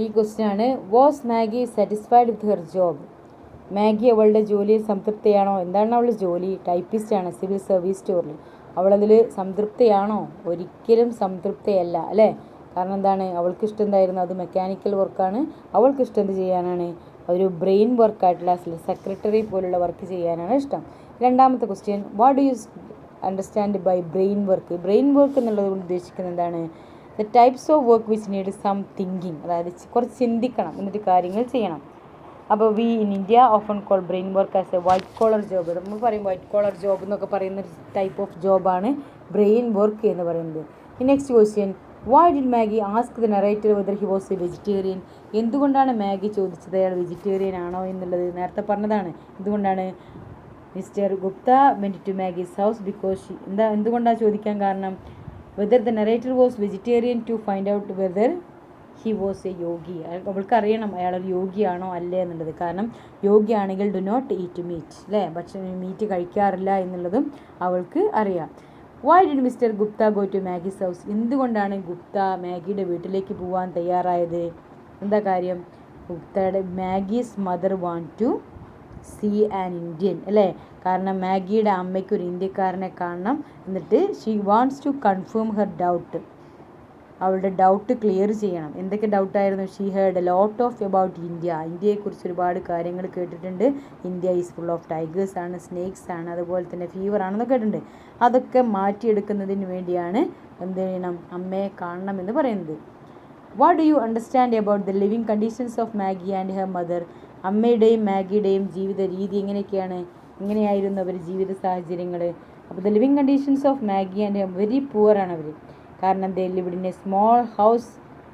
ഈ ക്വസ്റ്റ്യൻ ആണ്. Was Maggi satisfied with her job? Maggi അവളുടെ ജോലിയിൽ സംതൃപ്തിയാണോ? എന്താണ് അവളുടെ ജോലി? ടൈപ്പിസ്റ്റ് ആണ്, സിവിൽ സർവീസ് സ്റ്റോറിൽ. അവളതിൽ സംതൃപ്തിയാണോ? ഒരിക്കലും സംതൃപ്തിയല്ല അല്ലേ. കാരണം എന്താണ്, അവൾക്ക് ഇഷ്ടം എന്തായിരുന്നു? അത് മെക്കാനിക്കൽ വർക്കാണ്. അവൾക്ക് ഇഷ്ടം എന്ത് ചെയ്യാനാണ്? ഒരു ബ്രെയിൻ വർക്കായിട്ടുള്ള സെക്രട്ടറി പോലുള്ള വർക്ക് ചെയ്യാനാണ് ഇഷ്ടം. രണ്ടാമത്തെ question, what do you understand by brain work? Brain work എന്നുള്ളത് കൊണ്ട് ഉദ്ദേശിക്കുന്നത് എന്താണ്? The types of work which need some thinking, അതായത് കുറച്ച് ചിന്തിക്കണം എന്നിട്ട് കാര്യങ്ങൾ ചെയ്യണം. അപ്പോൾ we in India often call brain work as a white collar job. നമ്മൾ പറയും വൈറ്റ് കോളർ ജോബ് എന്നൊക്കെ പറയുന്ന ഒരു ടൈപ്പ് ഓഫ് ജോബാണ് ബ്രെയിൻ വർക്ക് എന്ന് പറയുന്നത്. Next question, Y did Maggie ask the narrator whether he was a vegetarian? എന്തുകൊണ്ടാണ് Maggie ചോദിച്ചത് അയാൾ വെജിറ്റേറിയൻ ആണോ എന്നുള്ളത്? നേരത്തെ പറഞ്ഞതാണ്. എന്തുകൊണ്ടാണ്? Mister Gupta went to Maggie's house because എന്തുകൊണ്ടാണ് ചോദിക്കാൻ കാരണം? Whether the narrator was vegetarian to find out whether he was a yogi. അവൾക്ക് അറിയണം അയാളൊരു യോഗിയാണോ അല്ലേ എന്നുള്ളത്. കാരണം യോഗിയാണെങ്കിൽ ഡു നോട്ട് ഈറ്റ് മീറ്റ് അല്ലേ, മീറ്റ് കഴിക്കാറില്ല എന്നുള്ളതും അവൾക്ക് അറിയാം. Why did mister Gupta go to Maggie's house? എന്തുകൊണ്ടാണ് ഗുപ്ത മാഗിയുടെ വീട്ടിലേക്ക് പോകാൻ തയ്യാറായത്? എന്താ കാര്യം? ഗുപ്തയുടെ Maggie's mother want to see an Indian അല്ലേ. കാരണം മാഗിയുടെ അമ്മയ്ക്ക് ഒരു ഇന്ത്യക്കാരനെ കാണണം. എന്നിട്ട് she wants to confirm her doubt, അവളുടെ ഡൗട്ട് ക്ലിയർ ചെയ്യണം. എന്തൊക്കെ ഡൗട്ടായിരുന്നു? She heard a lot of about India. ഇന്ത്യയെക്കുറിച്ച് ഒരുപാട് കാര്യങ്ങൾ കേട്ടിട്ടുണ്ട്. India is full of tigers ആണ്, സ്നേക്സ് ആണ്, അതുപോലെ തന്നെ ഫീവർ ആണെന്നൊക്കെ കേട്ടിട്ടുണ്ട്. അതൊക്കെ മാറ്റിയെടുക്കുന്നതിന് വേണ്ടിയാണ് എന്ത് ചെയ്യണം? അമ്മയെ കാണണം എന്ന് പറയുന്നത്. What do you understand about the living conditions of Maggi and her mother? അമ്മയുടെയും മാഗിയുടെയും ജീവിത രീതി എങ്ങനെയായിരുന്നു അവർ ജീവിത സാഹചര്യങ്ങൾ? അപ്പോൾ the living conditions of Maggi and her very poor ആണ് അവർ. കാരണം ദേ lived in A small house.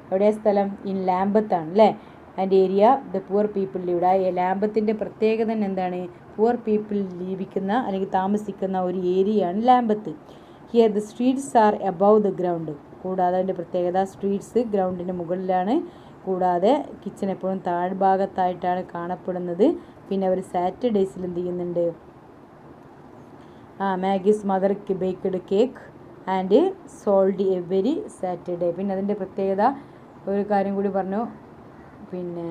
എവിടെ സ്ഥലം? ഇൻ ലാംബത്താണ് അല്ലേ. And area the poor people lived. ആ ലാംബത്തിൻ്റെ പ്രത്യേകത തന്നെ എന്താണ്? പുവർ പീപ്പിൾ ജീവിക്കുന്ന അല്ലെങ്കിൽ താമസിക്കുന്ന ഒരു ഏരിയയാണ് Lambeth. Here the streets are above the ground. കൂടാതെ അതിൻ്റെ പ്രത്യേകത സ്ട്രീറ്റ്സ് ഗ്രൗണ്ടിൻ്റെ മുകളിലാണ്. കൂടാതെ കിച്ചൺ എപ്പോഴും താഴ്ഭാഗത്തായിട്ടാണ് കാണപ്പെടുന്നത്. പിന്നെ അവർ സാറ്റർഡേയ്സിൽ എന്ത് ചെയ്യുന്നുണ്ട്? Maggie's mother baked cake and sold every Saturday. പിന്നെ അതിൻ്റെ പ്രത്യേകത ഒരു കാര്യം കൂടി പറഞ്ഞു. പിന്നെ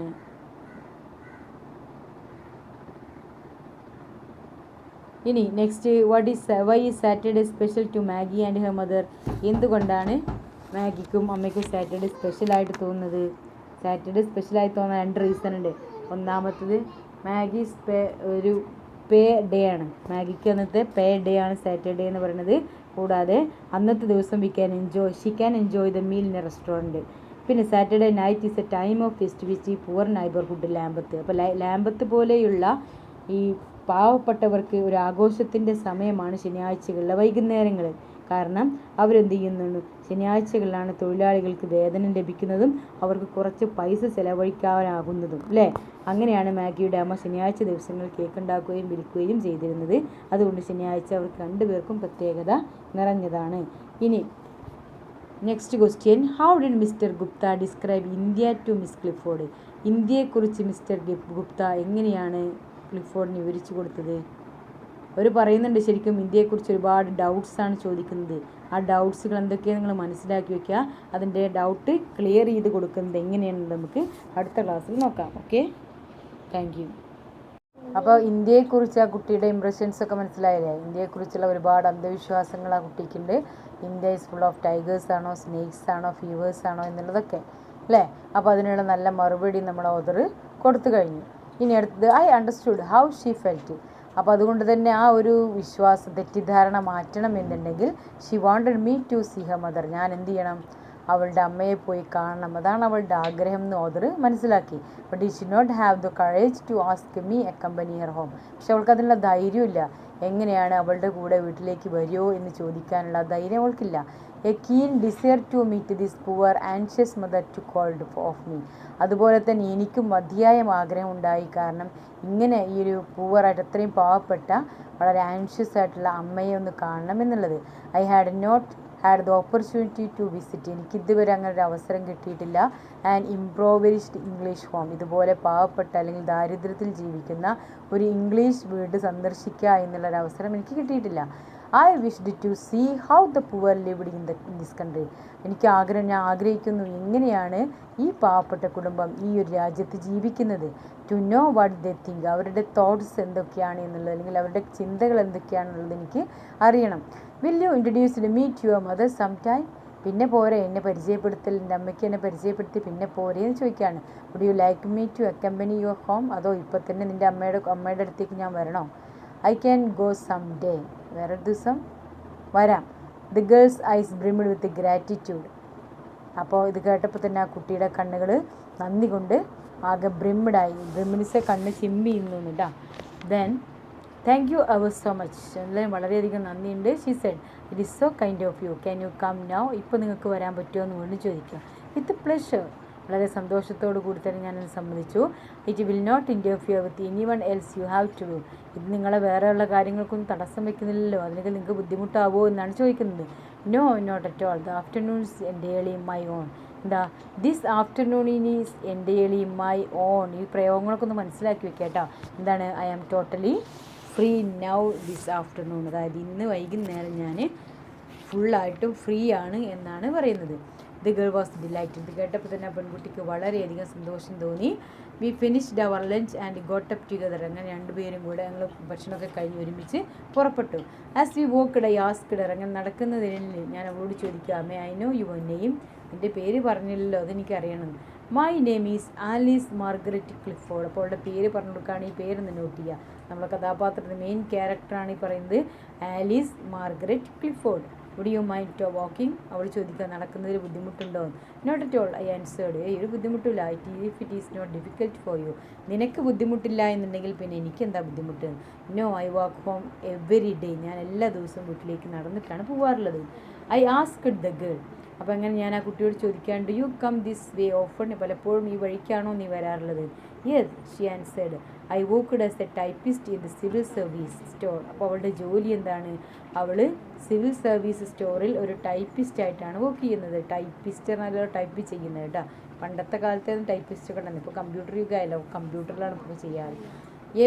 ഇനി next, why is Saturday special to Maggie and her mother? എന്തുകൊണ്ടാണ് മാഗിക്കും അമ്മയ്ക്കും സാറ്റർഡേ സ്പെഷ്യലായിട്ട് തോന്നുന്നത്? സാറ്റർഡേ സ്പെഷ്യലായി തോന്നാൻ 2 റീസൺ ഉണ്ട്. ഒന്നാമത്തത് മാഗീസ് ഒരു പേ ഡേ ആണ്. മാഗിക്ക് അന്നത്തെ പേ ഡേ ആണ് സാറ്റർഡേ എന്ന് പറയുന്നത്. കൂടാതെ അന്നത്തെ ദിവസം she can enjoy the meal in a restaurant. പിന്നെ Saturday night is a time of festivity poor neighbourhood Lambeth. അപ്പോൾ ലാംബത്ത് പോലെയുള്ള ഈ പാവപ്പെട്ടവർക്ക് ഒരു ആഘോഷത്തിൻ്റെ സമയമാണ് ശനിയാഴ്ചകളിലെ വൈകുന്നേരങ്ങൾ. കാരണം അവരെന്ത് ചെയ്യുന്നുണ്ട്? ശനിയാഴ്ചകളിലാണ് തൊഴിലാളികൾക്ക് വേതനം ലഭിക്കുന്നതും അവർക്ക് കുറച്ച് പൈസ ചിലവഴിക്കാനാകുന്നതും അല്ലേ. അങ്ങനെയാണ് മാഗിയുടെ അമ്മ ശനിയാഴ്ച ദിവസങ്ങൾ കേക്ക് ഉണ്ടാക്കുകയും വിൽക്കുകയും ചെയ്തിരുന്നത്. അതുകൊണ്ട് ശനിയാഴ്ച അവർക്ക് 2 പേർക്കും പ്രത്യേകത നിറഞ്ഞതാണ്. ഇനി next question, how did mister Gupta describe India to miss Clifford? ഇന്ത്യയെക്കുറിച്ച് മിസ്റ്റർ ഗുപ്ത എങ്ങനെയാണ് ക്ലിഫോർഡിന് വിവരിച്ചു കൊടുത്തത്? അവർ പറയുന്നുണ്ട് ശരിക്കും ഇന്ത്യയെക്കുറിച്ച് ഒരുപാട് ഡൗട്ട്സാണ് ചോദിക്കുന്നത്. ആ ഡൗട്ട്സുകൾ എന്തൊക്കെയാണ് നിങ്ങൾ മനസ്സിലാക്കി വയ്ക്കുക. അതിൻ്റെ ഡൗട്ട് ക്ലിയർ ചെയ്ത് കൊടുക്കുന്നത് എങ്ങനെയാണെന്ന് നമുക്ക് അടുത്ത ക്ലാസ്സിൽ നോക്കാം. Okay, thank you. അപ്പോൾ ഇന്ത്യയെക്കുറിച്ച് ആ കുട്ടിയുടെ ഇംപ്രഷൻസൊക്കെ മനസ്സിലായില്ലേ? ഇന്ത്യയെക്കുറിച്ചുള്ള ഒരുപാട് അന്ധവിശ്വാസങ്ങൾ ആ കുട്ടിക്കുണ്ട്. India is full of tigers ആണോ, സ്നേക്സ് ആണോ, ഫീവേഴ്സ് ആണോ എന്നുള്ളതൊക്കെ അല്ലേ. അപ്പോൾ അതിനുള്ള നല്ല മറുപടി നമ്മൾ ഓതർ കൊടുത്തു കഴിഞ്ഞു. ഇനി അടുത്തത്, I understood how she felt. അപ്പോൾ അതുകൊണ്ട് തന്നെ ആ ഒരു തെറ്റിദ്ധാരണ മാറ്റണം എന്നുണ്ടെങ്കിൽ she wanted me to see her mother. ഞാൻ എന്ത് ചെയ്യണം? അവളുടെ അമ്മയെ പോയി കാണണം. അതാണ് അവളുടെ ആഗ്രഹം എന്ന് ഓതർ മനസ്സിലാക്കി. But she not have the courage to ask me accompany her home. പക്ഷെ അവൾക്ക് അതിനുള്ള ധൈര്യമില്ല. എങ്ങനെയാണ് അവളുടെ കൂടെ വീട്ടിലേക്ക് വരുമോ എന്ന് ചോദിക്കാനുള്ള ധൈര്യം അവൾക്കില്ല. A keen desire to meet this poor anxious mother to cold of me. അതുപോലെ തന്നെ എനിക്കും മതിയായ ആഗ്രഹം ഉണ്ടായി. കാരണം ഇങ്ങനെ ഈ ഒരു പൂവറായിട്ട് അത്രയും പാവപ്പെട്ട വളരെ ആൻഷ്യസ് ആയിട്ടുള്ള അമ്മയെ ഒന്ന് കാണണം എന്നുള്ളത്. I had not had the opportunity to visit. എനിക്കിതുവരെ അങ്ങനെ ഒരു അവസരം കിട്ടിയിട്ടില്ല. And improvised English home. ഇതുപോലെ പാവപ്പെട്ട അല്ലെങ്കിൽ ദാരിദ്ര്യത്തിൽ ജീവിക്കുന്ന ഒരു ഇംഗ്ലീഷ് വീട് സന്ദർശിക്കുക എന്നുള്ളൊരവസരം എനിക്ക് കിട്ടിയിട്ടില്ല. I wished to see how the poor lived in this country. ഞാൻ ആഗ്രഹിക്കുന്നു എങ്ങനെയാണ് ഈ പാവപ്പെട്ട കുടുംബം ഈ ഒരു രാജ്യത്ത് ജീവിക്കുന്നത്. To know what they think, അവരുടെ തോട്ട്സ് എന്തൊക്കെയാണ് എന്നുള്ളത്, അല്ലെങ്കിൽ അവരുടെ ചിന്തകൾ എന്തൊക്കെയാണെന്നുള്ളത് എനിക്ക് അറിയണം. Will you introduce me to your mother some time. പിന്നെ പോരെ എന്നെ പരിചയപ്പെടുത്തൽ, എൻ്റെ അമ്മയ്ക്ക് എന്നെ പരിചയപ്പെടുത്തി പിന്നെ പോരെ എന്ന് ചോദിക്കുകയാണ്. Would you like me to accompany your home, അതോ ഇപ്പോൾ തന്നെ നിൻ്റെ അമ്മയുടെ അടുത്തേക്ക് ഞാൻ വരണോ? I can go some day, വേറൊരു ദിവസം വരാം. The girl's eyes brimmed with gratitude. അപ്പോൾ ഇത് കേട്ടപ്പോൾ തന്നെ ആ കുട്ടിയുടെ കണ്ണുകൾ നന്ദി കൊണ്ട് ആകെ ബ്രിമിഡായി. ബ്രിമിഡിസെ കണ്ണ് ചിമ്മി ഇന്നു കേട്ടോ. Then thank you ever so much, എല്ലാവരും വളരെയധികം നന്ദിയുണ്ട്. She said it is so kind of you, can you come now, ഇപ്പോൾ നിങ്ങൾക്ക് വരാൻ പറ്റുമോ എന്ന് വീണ്ടും ചോദിക്കുക. വിത്ത് പ്ലഷർ, വളരെ സന്തോഷത്തോടു കൂടി തന്നെ ഞാനത് സമ്മതിച്ചു. It will not interfere with anyone else you have to do. ഇത് നിങ്ങളെ വേറെയുള്ള കാര്യങ്ങൾക്കൊന്നും തടസ്സം വയ്ക്കുന്നില്ലല്ലോ, അതിനൊക്കെ നിങ്ങൾക്ക് ബുദ്ധിമുട്ടാവോ എന്നാണ് ചോദിക്കുന്നത്. No not at all, the afternoons entirely my own. എന്താ this afternoon is entirely my own. ഈ പ്രയോഗങ്ങളൊക്കെ ഒന്ന് മനസ്സിലാക്കി വെക്കേട്ടോ. എന്താണ് I am totally free now this afternoon, അതായത് ഇന്ന് വൈകുന്നേരം ഞാൻ ഫുള്ളായിട്ടും ഫ്രീ ആണ് എന്നാണ് പറയുന്നത്. The girl was delighted. ഇത് കേട്ടപ്പോൾ തന്നെ ആ പെൺകുട്ടിക്ക് വളരെയധികം സന്തോഷം തോന്നി. We finished our lunch and got up together. അങ്ങനെ രണ്ടുപേരും കൂടെ ഞങ്ങൾ ഭക്ഷണമൊക്കെ കഴിഞ്ഞ് ഒരുമിച്ച് പുറപ്പെട്ടു. As we walked I asked, അങ്ങനെ നടക്കുന്നതിന് ഞാൻ അവളോട് ചോദിക്കുക, may I know your name, എൻ്റെ പേര് പറഞ്ഞില്ലല്ലോ, അതെനിക്കറിയണം. My name is Alice Margaret Clifford. അപ്പോൾ അവളുടെ പേര് പറഞ്ഞു കൊടുക്കുകയാണ്. ഈ പേരൊന്ന് നോട്ട് ചെയ്യുക. നമ്മളെ കഥാപാത്രത്തിൻ്റെ മെയിൻ ക്യാരക്ടറാണ് ഈ പറയുന്നത്, Alice Margaret Clifford. Would you mind to walking, അവൾ ചോദിക്കുക നടക്കുന്നതിൽ ബുദ്ധിമുട്ടുണ്ടോ? Not at all, I answered. ഒരു ബുദ്ധിമുട്ടില്ല. If it is not difficult for you, നിനക്ക് ബുദ്ധിമുട്ടില്ല എന്നുണ്ടെങ്കിൽ പിന്നെ എനിക്കെന്താ ബുദ്ധിമുട്ട്? No, I walk home every day, ഞാൻ എല്ലാ ദിവസവും വീട്ടിലേക്ക് നടന്നിട്ടാണ് പോകാറുള്ളത്. ഐ ആസ്ക്ഡ് ദ ഗേൾ, അപ്പോൾ അങ്ങനെ ഞാൻ ആ കുട്ടിയോട് ചോദിക്കാൻ, do you come this way often, പലപ്പോഴും ഈ വഴിക്കാണോ നീ വരാറുള്ളത്? Yes, she answered. I worked as a typist in the civil service store. അപ്പോൾ അവളുടെ ജോലി എന്താണ്? അവൾ സിവിൽ സർവീസ് സ്റ്റോറിൽ ഒരു ടൈപ്പിസ്റ്റായിട്ടാണ് വർക്ക് ചെയ്യുന്നത്. ടൈപ്പിസ്റ്റ് നല്ല ടൈപ്പ് ചെയ്യുന്നത് കേട്ടോ. പണ്ടത്തെ കാലത്തേതും ടൈപ്പിസ്റ്റ് ഒക്കെ ഉണ്ടായിരുന്നു. ഇപ്പോൾ കമ്പ്യൂട്ടർ യുഗമായല്ലോ, കമ്പ്യൂട്ടറിലാണ് ഇപ്പോൾ ചെയ്യാറ്.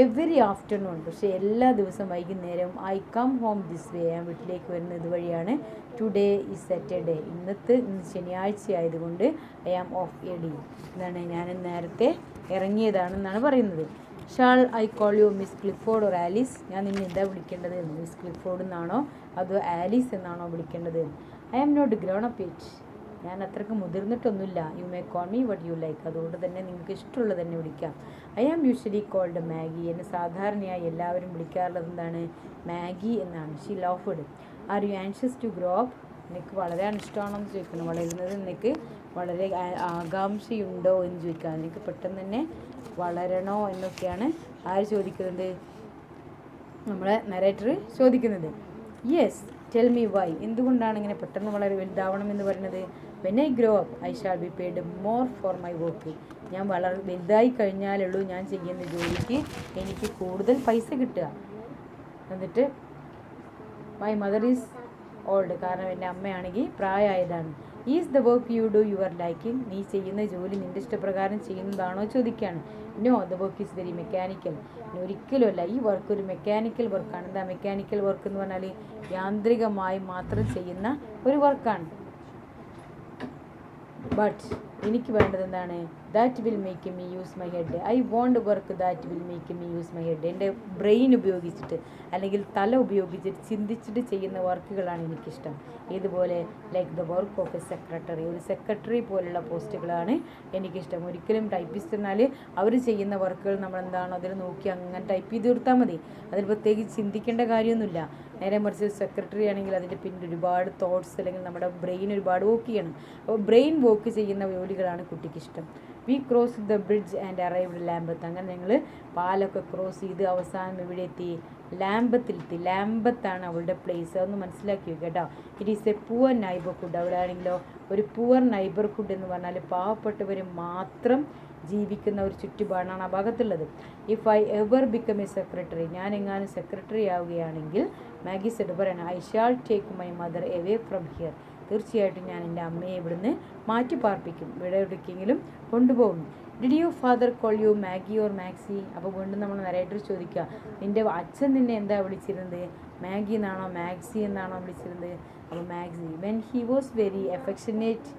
എവറി ആഫ്റ്റർനൂൺ, പക്ഷേ എല്ലാ ദിവസവും വൈകുന്നേരം I come home this way, ഞാൻ വീട്ടിലേക്ക് വരുന്നത് ഇതുവഴിയാണ്. ടുഡേ ഈസ് സാറ്റർഡേ, ഇന്ന് ശനിയാഴ്ച ആയതുകൊണ്ട് I am off a day, എന്താണ് ഞാൻ നേരത്തെ ഇറങ്ങിയതാണെന്നാണ് പറയുന്നത്. Shall I call you Miss Clifford or Alice, ഞാൻ നിന്നെ എന്താ വിളിക്കേണ്ടത്? മിസ് ക്ലിഫോർഡ് എന്നാണോ അതോ ആലീസ് എന്നാണോ വിളിക്കേണ്ടത്? I am not grown up it, ഞാൻ അത്രയ്ക്ക് മുതിർന്നിട്ടൊന്നുമില്ല. You may call me what you like, അതുകൊണ്ട് തന്നെ നിങ്ങൾക്ക് ഇഷ്ടമുള്ളത് തന്നെ വിളിക്കാം. I am usually called Maggie, എന്നെ സാധാരണയായി എല്ലാവരും വിളിക്കാറുള്ളത് എന്താണ്? മാഗി എന്നാണ്. She laughed. Are you anxious to grow up, എനിക്ക് വളരെ ഇഷ്ടമാണെന്ന് ചോദിക്കണം. വളരുന്നത് എനിക്ക് വളരെ ആകാംക്ഷയുണ്ടോ എന്ന് ചോദിക്കാം. എനിക്ക് പെട്ടെന്ന് തന്നെ വളരണോ എന്നൊക്കെയാണ് ആര് ചോദിക്കുന്നത്? നമ്മളെ നരേറ്റർ ചോദിക്കുന്നത്. യെസ്, ടെൽ മീ വൈ, എന്തുകൊണ്ടാണ് ഇങ്ങനെ പെട്ടെന്ന് വളരെ വലുതാവണം എന്ന് പറയുന്നത്? When I grow up I shall be paid more for my work, ഞാൻ വളരെ വലുതായി കഴിഞ്ഞാലുള്ളൂ ഞാൻ ചെയ്യുന്ന ജോലിക്ക് എനിക്ക് കൂടുതൽ പൈസ കിട്ടുക. എന്നിട്ട് മൈ മദർ ഈസ് ഓൾഡ്, കാരണം എൻ്റെ അമ്മയാണെങ്കിൽ പ്രായമായതാണ്. Is the work you do your liking, നീ ചെയ്യുന്ന ജോലി നിൻ്റെ ഇഷ്ടപ്രകാരം ചെയ്യുന്നതാണോ ചോദിക്കുകയാണ്. No, the work is very mechanical, ഒരിക്കലും അല്ല, ഈ വർക്ക് ഒരു മെക്കാനിക്കൽ വർക്കാണ്. എന്താ മെക്കാനിക്കൽ വർക്ക് എന്ന് പറഞ്ഞാൽ? യാന്ത്രികമായി മാത്രം ചെയ്യുന്ന ഒരു വർക്കാണ്. ബട്ട് എനിക്ക് വേണ്ടത് എന്താണ്? That will make me use my head. I want work that will make me use my head. എൻ്റെ ബ്രെയിൻ ഉപയോഗിച്ചിട്ട് അല്ലെങ്കിൽ തല ഉപയോഗിച്ചിട്ട് ചിന്തിച്ചിട്ട് ചെയ്യുന്ന വർക്കുകളാണ് എനിക്കിഷ്ടം. ഇതുപോലെ like the work of a secretary, ഒരു സെക്രട്ടറി പോലുള്ള പോസ്റ്റുകളാണ് എനിക്കിഷ്ടം. ഒരിക്കലും ടൈപ്പിസ്റ്റ് എന്നാൽ അവർ ചെയ്യുന്ന വർക്കുകൾ നമ്മളെന്താണോ അതിൽ നോക്കി അങ്ങനെ ടൈപ്പ് ചെയ്ത് കൊടുത്താൽ മതി. അതിൽ പ്രത്യേകിച്ച് ചിന്തിക്കേണ്ട കാര്യമൊന്നുമില്ല. നേരെ മറിച്ച് സെക്രട്ടറി ആണെങ്കിൽ അതിൻ്റെ പിന്നിൽ ഒരുപാട് തോട്ട്സ് അല്ലെങ്കിൽ നമ്മുടെ ബ്രെയിൻ ഒരുപാട് വർക്ക് ചെയ്യണം. അപ്പോൾ ബ്രെയിൻ വർക്ക് ചെയ്യുന്ന ജോലികളാണ് കുട്ടിക്കിഷ്ടം. We cross the bridge and arrived Lambeth. അങ്ങനെ ഞങ്ങൾ പാലൊക്കെ ക്രോസ് ചെയ്ത് അവസാനം ഇവിടെ എത്തി? ലാംബത്തിലെത്തി. ലാംബത്താണ് അവളുടെ പ്ലേസ്, അതൊന്ന് മനസ്സിലാക്കി വെക്കുക കേട്ടോ. It is A poor neighbourhood. അവിടെ ആണെങ്കിലോ ഒരു പുവർ നൈബർഹുഡ് എന്ന് പറഞ്ഞാൽ പാവപ്പെട്ടവർ മാത്രം ജീവിക്കുന്ന ഒരു ചുറ്റുപാടാണ് ആ ഭാഗത്തുള്ളത്. If I ever become a secretary, ഞാൻ എങ്ങാനും സെക്രട്ടറി ആവുകയാണെങ്കിൽ മാഗി സെഡ് പറയണം, I shall take my mother away from here, തീർച്ചയായിട്ടും ഞാൻ എൻ്റെ അമ്മയെ ഇവിടുന്ന് മാറ്റി പാർപ്പിക്കും, ഇവിടെ എവിടേക്കെങ്കിലും കൊണ്ടുപോകും. Did you father call you Maggi or maxi? അപ്പോൾ വീണ്ടും നമ്മൾ നരേറ്റർ ചോദിക്കുക, നിൻ്റെ അച്ഛൻ നിന്നെ എന്താ വിളിച്ചിരുന്നത്? മാഗി എന്നാണോ മാക്സി എന്നാണോ വിളിച്ചിരുന്നത്? അപ്പോൾ Maxie. When he was very affectionate,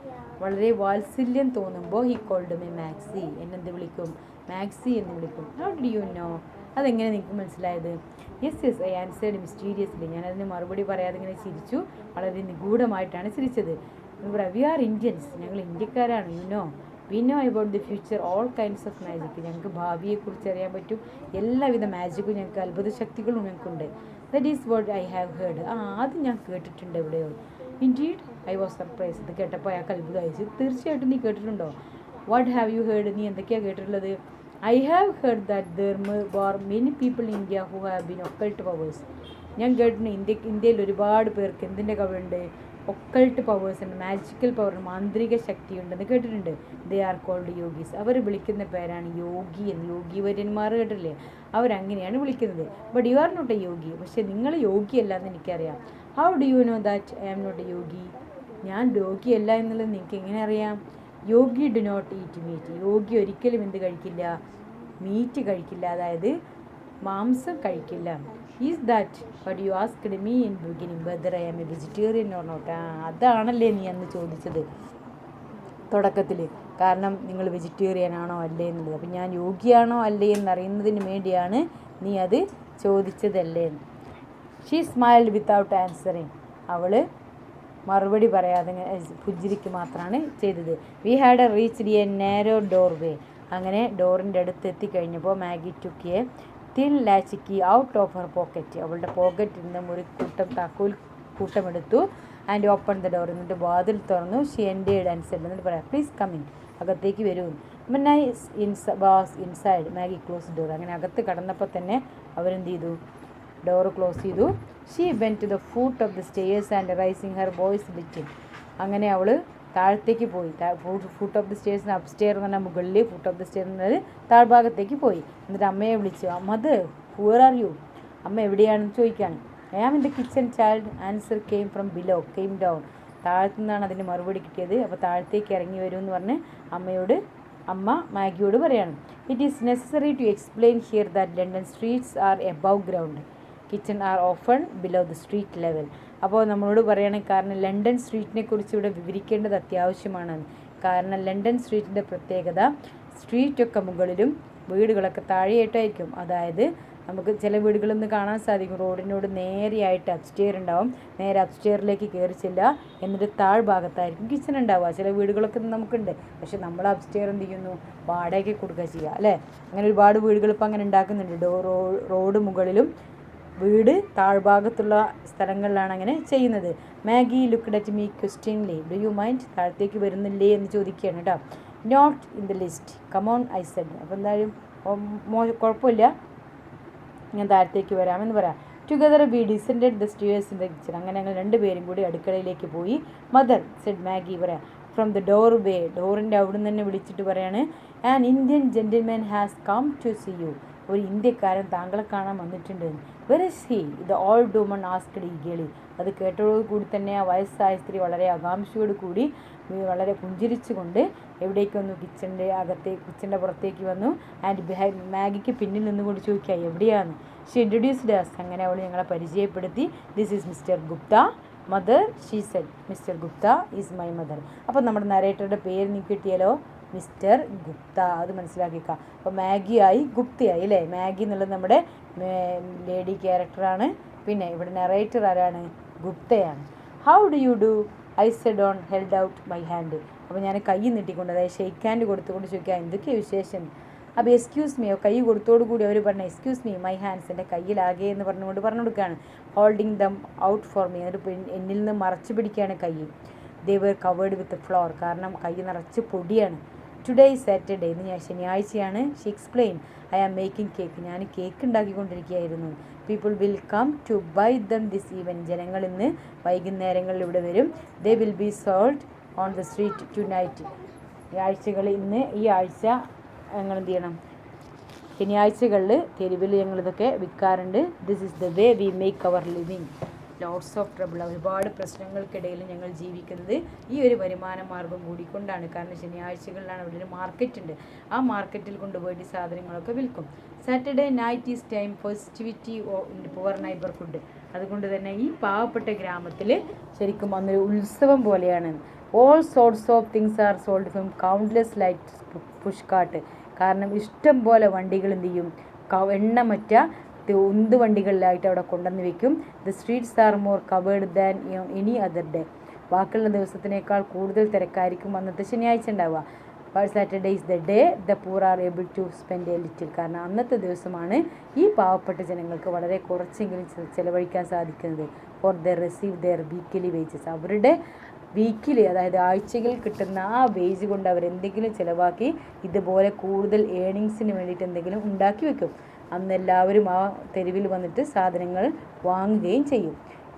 വളരെ വാത്സല്യം തോന്നുമ്പോൾ ഹി കോൾഡ് മീ മാക്സി, എന്നെന്ത് വിളിക്കും? മാക്സി എന്ന് വിളിക്കും. How did you know? അതെങ്ങനെ നിങ്ങൾക്ക് മനസ്സിലായത്? Yes I answered mysteriously. ഞാനതിന് മറുപടി പറയാതെ ഇങ്ങനെ ചിരിച്ചു, വളരെ നിഗൂഢമായിട്ടാണ് ചിരിച്ചത്. വി ആർ ഇന്ത്യൻസ്, ഞങ്ങൾ ഇന്ത്യക്കാരാണ്. You know, we know about the future all kinds of magic. ഞങ്ങൾക്ക് ഭാവിയെക്കുറിച്ച് അറിയാൻ പറ്റും, എല്ലാവിധ മാജിക്കും ഞങ്ങൾക്ക്, അത്ഭുത ശക്തികളും ഞങ്ങൾക്കുണ്ട്. That is what I have heard. അത് ഞാൻ കേട്ടിട്ടുണ്ട് എവിടെയോ. Indeed I was surprise. ഇത് കേട്ടപ്പോൾ അയാൾക്ക് അത്ഭുതമായി. തീർച്ചയായിട്ടും നീ കേട്ടിട്ടുണ്ടോ? What have you heard? നീ എന്തൊക്കെയാണ് കേട്ടിട്ടുള്ളത്? I have heard that there were many people in India who have been occult powers. ഞാൻ കേട്ടിട്ടുണ്ട് ഇന്ത്യയിൽ ഒരുപാട് പേർക്ക് എന്തിൻ്റെ കവറുണ്ട്? ഒക്കൾട്ട് പവേഴ്സ് ഉണ്ട്, മാജിക്കൽ പവർ, മാന്ത്രിക ശക്തിയുണ്ടെന്ന് കേട്ടിട്ടുണ്ട്. They are called യോഗീസ്. അവർ വിളിക്കുന്ന പേരാണ് യോഗി എന്ന്. യോഗിവര്യന്മാർ കേട്ടില്ലേ? അവരങ്ങനെയാണ് വിളിക്കുന്നത്. But you are not a yogi. പക്ഷേ നിങ്ങൾ യോഗിയല്ല എന്ന് എനിക്കറിയാം. How do you know that I am not a yogi? ഞാൻ യോഗിയല്ല എന്നുള്ളത് നിങ്ങൾക്ക് എങ്ങനെ അറിയാം? Yogi do not eat meat. Yogi ഒരിക്കലും എന്ത് കഴിക്കില്ല? മീറ്റ് കഴിക്കില്ല, അതായത് മാംസം കഴിക്കില്ല. Is that but you asked me in beginning whether I am a vegetarian or not? അതാണല്ലേ നീ അന്ന് ചോദിച്ചത് തുടക്കത്തിൽ. കാരണം നിങ്ങൾ വെജിറ്റേറിയൻ ആണോ അല്ലേ എന്നുള്ളത്. അപ്പം ഞാൻ യോഗിയാണോ അല്ലേ എന്നറിയുന്നതിന് വേണ്ടിയാണ് നീ അത് ചോദിച്ചതല്ലേ. She smiled without answering. അവൾ മറുപടി പറയാതെ പുഞ്ചിരിക്ക് മാത്രമാണ് ചെയ്തത്. We had a reached a narrow doorway. അങ്ങനെ ഡോറിൻ്റെ അടുത്ത് എത്തിക്കഴിഞ്ഞപ്പോൾ Maggie took a thin latch key out of her pocket. അവളുടെ പോക്കറ്റിൽ നിന്നും ഒരു താക്കോൽ കൂട്ടമെടുത്തു. And open the door. എന്നിട്ട് വാതിൽ തുറന്നു. She ended and said. എന്നിട്ട് പറയാം, പ്ലീസ് കം ഇൻ, അകത്തേക്ക് വരൂ. When I was inside Maggie close door. അങ്ങനെ അകത്ത് കടന്നപ്പോൾ തന്നെ അവരെന്ത് ചെയ്തു? ഡോറ് ക്ലോസ് ചെയ്തു. She went to the foot of the stairs and rising her voice little. അങ്ങനെ അവൾ താഴത്തേക്ക് പോയി. Foot of the stairs, up stair എന്ന് പറഞ്ഞാൽ മുകളിൽ, ഫുട്ട് ഓഫ് ദി സ്റ്റെയർ എന്ന് പറഞ്ഞാൽ താഴ്ഭാഗത്തേക്ക് പോയി. എന്നിട്ട് അമ്മയെ വിളിച്ചു. Mother, where are you? അമ്മ എവിടെയാണെന്ന് ചോദിക്കുകയാണ്. I am in the kitchen child. Answer came from below, came down. താഴത്തു നിന്നാണ് അതിന് മറുപടി കിട്ടിയത്. അപ്പോൾ താഴത്തേക്ക് ഇറങ്ങി വരും എന്ന് പറഞ്ഞ് അമ്മ മാഗിയോട് പറയാണ്. It is necessary to explain here that London streets are above ground, kitchen are often below the street level. അപ്പോൾ നമ്മളോട് പറയുകയാണെങ്കിൽ, കാരണം ലണ്ടൻ സ്ട്രീറ്റിനെ കുറിച്ച് ഇവിടെ വിവരിക്കേണ്ടത് അത്യാവശ്യമാണ്. കാരണം ലണ്ടൻ സ്ട്രീറ്റിൻ്റെ പ്രത്യേകത, സ്ട്രീറ്റൊക്കെ മുകളിലും വീടുകളൊക്കെ താഴെയായിട്ടായിരിക്കും. അതായത് നമുക്ക് ചില വീടുകളൊന്ന് കാണാൻ സാധിക്കും, റോഡിനോട് നേരെയായിട്ട് അപ്സ്റ്റെയർ ഉണ്ടാവും. നേരെ അപ്സ്റ്റെയറിലേക്ക് കയറി ചെല്ലുക, എന്നിട്ട് താഴ്ഭാഗത്തായിരിക്കും കിച്ചൺ ഉണ്ടാവുക. ചില വീടുകളൊക്കെ നമുക്കുണ്ട്. പക്ഷെ നമ്മൾ അപ്സ്റ്റെയർ എന്ത് ചെയ്യുന്നു? വാടകയ്ക്ക് കൊടുക്കുക ചെയ്യുക, അല്ലേ? അങ്ങനെ ഒരുപാട് വീടുകൾ ഇപ്പോൾ അങ്ങനെ ഉണ്ടാക്കുന്നുണ്ട്. റോഡ് മുകളിലും വീട് താഴ്ഭാഗത്തുള്ള സ്ഥലങ്ങളിലാണ് അങ്ങനെ ചെയ്യുന്നത്. Maggie looked at me questioningly. Do you mind? താഴത്തേക്ക് വരുന്നില്ലേ എന്ന് ചോദിക്കുകയാണ് കേട്ടോ. Not in the list, come on I said. അപ്പോൾ എന്തായാലും കുഴപ്പമില്ല, ഞാൻ താഴത്തേക്ക് വരാമെന്ന് പറയാം. Together we descended the stairs in the kitchen. അങ്ങനെ ഞങ്ങൾ രണ്ടുപേരും കൂടി അടുക്കളയിലേക്ക് പോയി. മദർ സെഡ് മാഗി പറയാം, ഫ്രം ദ ഡോർ വേ. ഡോറിൻ്റെ അവിടെ നിന്ന് തന്നെ വിളിച്ചിട്ട് പറയാണ്, an Indian gentleman has come to see you. ഒരു ഇന്ത്യക്കാരൻ താങ്കളെ കാണാൻ വന്നിട്ടുണ്ട്. Where is he? The old woman asked eagerly. അത് കേട്ടതോടുകൂടി തന്നെ ആ വയസ്സായ സ്ത്രീ വളരെ ആകാംക്ഷയോട് കൂടി വളരെ പുഞ്ചിരിച്ചുകൊണ്ട് എവിടേക്ക് വന്നു? കിച്ചൻ്റെ പുറത്തേക്ക് വന്നു. ആൻഡ് ബിഹൈൻഡ്, മാഗിക്ക് പിന്നിൽ നിന്നുകൊണ്ട് ചോദിക്കുക എവിടെയാണ്? She introduced us. അങ്ങനെ അവൾ ഞങ്ങളെ പരിചയപ്പെടുത്തി. This is Mr Gupta, mother. She said Mr Gupta is my mother. അപ്പോൾ നമ്മുടെ നരേറ്ററുടെ പേര് നീ കിട്ടിയാലോ? മിസ്റ്റർ ഗുപ്ത. അത് മനസ്സിലാക്കിക്കാം. അപ്പോൾ മാഗിയായി ഗുപ്തയായി, അല്ലേ? മാഗി എന്നുള്ളത് നമ്മുടെ ലേഡി ക്യാരക്ടറാണ്. പിന്നെ ഇവിടെ നറേറ്റർ ആരാണ്? ഗുപ്തയാണ്. How do you do? I said on held out my hand. അപ്പോൾ ഞാൻ കൈ നീട്ടിക്കൊണ്ട്, അതായത് ഷെയ്ക്ക് ഹാൻഡ് കൊടുത്തുകൊണ്ട് ചോദിക്കുക എന്തൊക്കെയാണ് വിശേഷം. അപ്പോൾ എക്സ്ക്യൂസ് മീ, കൈ കൊടുത്തോടുകൂടി അവർ പറഞ്ഞു എക്സ്ക്യൂസ് മീ മൈ ഹാൻഡ്സ്, എൻ്റെ കയ്യിലാകെ എന്ന് പറഞ്ഞു കൊടുക്കുകയാണ്. Holding them out for me. എന്നിട്ട് എന്നിൽ നിന്ന് മറച്ചു പിടിക്കുകയാണ് കൈ. They were covered with flour. കാരണം കൈ നിറച്ച് പൊടിയാണ്. Today is Saturday. ഇന്ന് ഞാൻ ശനിയാഴ്ചയാണ്. She explain, I am making cake. ഞാൻ കേക്ക് ഉണ്ടാക്കിക്കൊണ്ടിരിക്കുകയായിരുന്നു. People will come to buy them this even. ജനങ്ങൾ ഇന്ന് വൈകുന്നേരങ്ങളിൽ ഇവിടെ വരും. They will be sold on the street tonight. ഈ ആഴ്ച ഞങ്ങൾ എന്ത് ചെയ്യണം? ശനിയാഴ്ചകളിൽ തെരുവിൽ ഞങ്ങളിതൊക്കെ വിൽക്കാറുണ്ട്. This is the way we make our living. Lots of trouble, ഒരുപാട് പ്രശ്നങ്ങൾക്കിടയിൽ ഞങ്ങൾ ജീവിക്കുന്നത് ഈ ഒരു വരുമാന മാർഗം കൂടിക്കൊണ്ടാണ്. കാരണം ശനിയാഴ്ചകളിലാണ് അവിടെ ഒരു മാർക്കറ്റ് ഉണ്ട്, ആ മാർക്കറ്റിൽ കൊണ്ടുപോയിട്ട് സാധനങ്ങളൊക്കെ വിൽക്കും. Saturday night is time festivity poor neighbourhood. അതുകൊണ്ട് തന്നെ ഈ പാവപ്പെട്ട ഗ്രാമത്തിൽ ശരിക്കും അന്നൊരു ഉത്സവം പോലെയാണ്. All sorts of things are sold from countless light push cart. കാരണം ഇഷ്ടം പോലെ വണ്ടികൾ എന്ത് ചെയ്യും, എണ്ണമറ്റ ഉന്ത് വണ്ടികളിലായിട്ട് അവിടെ കൊണ്ടുവന്ന് വെക്കും. The streets are more covered than any other day. ബാക്കിയുള്ള ദിവസത്തിനേക്കാൾ കൂടുതൽ തിരക്കായിരിക്കും അന്നത്തെ ശനിയാഴ്ച ഉണ്ടാവുക. But Saturday is the day the poor are able to spend a little. കാരണം അന്നത്തെ ദിവസമാണ് ഈ പാവപ്പെട്ട ജനങ്ങൾക്ക് വളരെ കുറച്ചെങ്കിലും ചിലവഴിക്കാൻ സാധിക്കുന്നത്. For the receive their weekly wages. അവരുടെ വീക്കിലി, അതായത് ആഴ്ചകൾ കിട്ടുന്ന ആ വേജ് കൊണ്ട് അവരെന്തെങ്കിലും ചിലവാക്കി ഇതുപോലെ കൂടുതൽ ഏണിങ്സിന് വേണ്ടിയിട്ട് എന്തെങ്കിലും ഉണ്ടാക്കി വെക്കും. അന്ന് എല്ലാവരും ആ തെരുവിൽ വന്നിട്ട് സാധനങ്ങൾ വാങ്ങുകയും ചെയ്യും.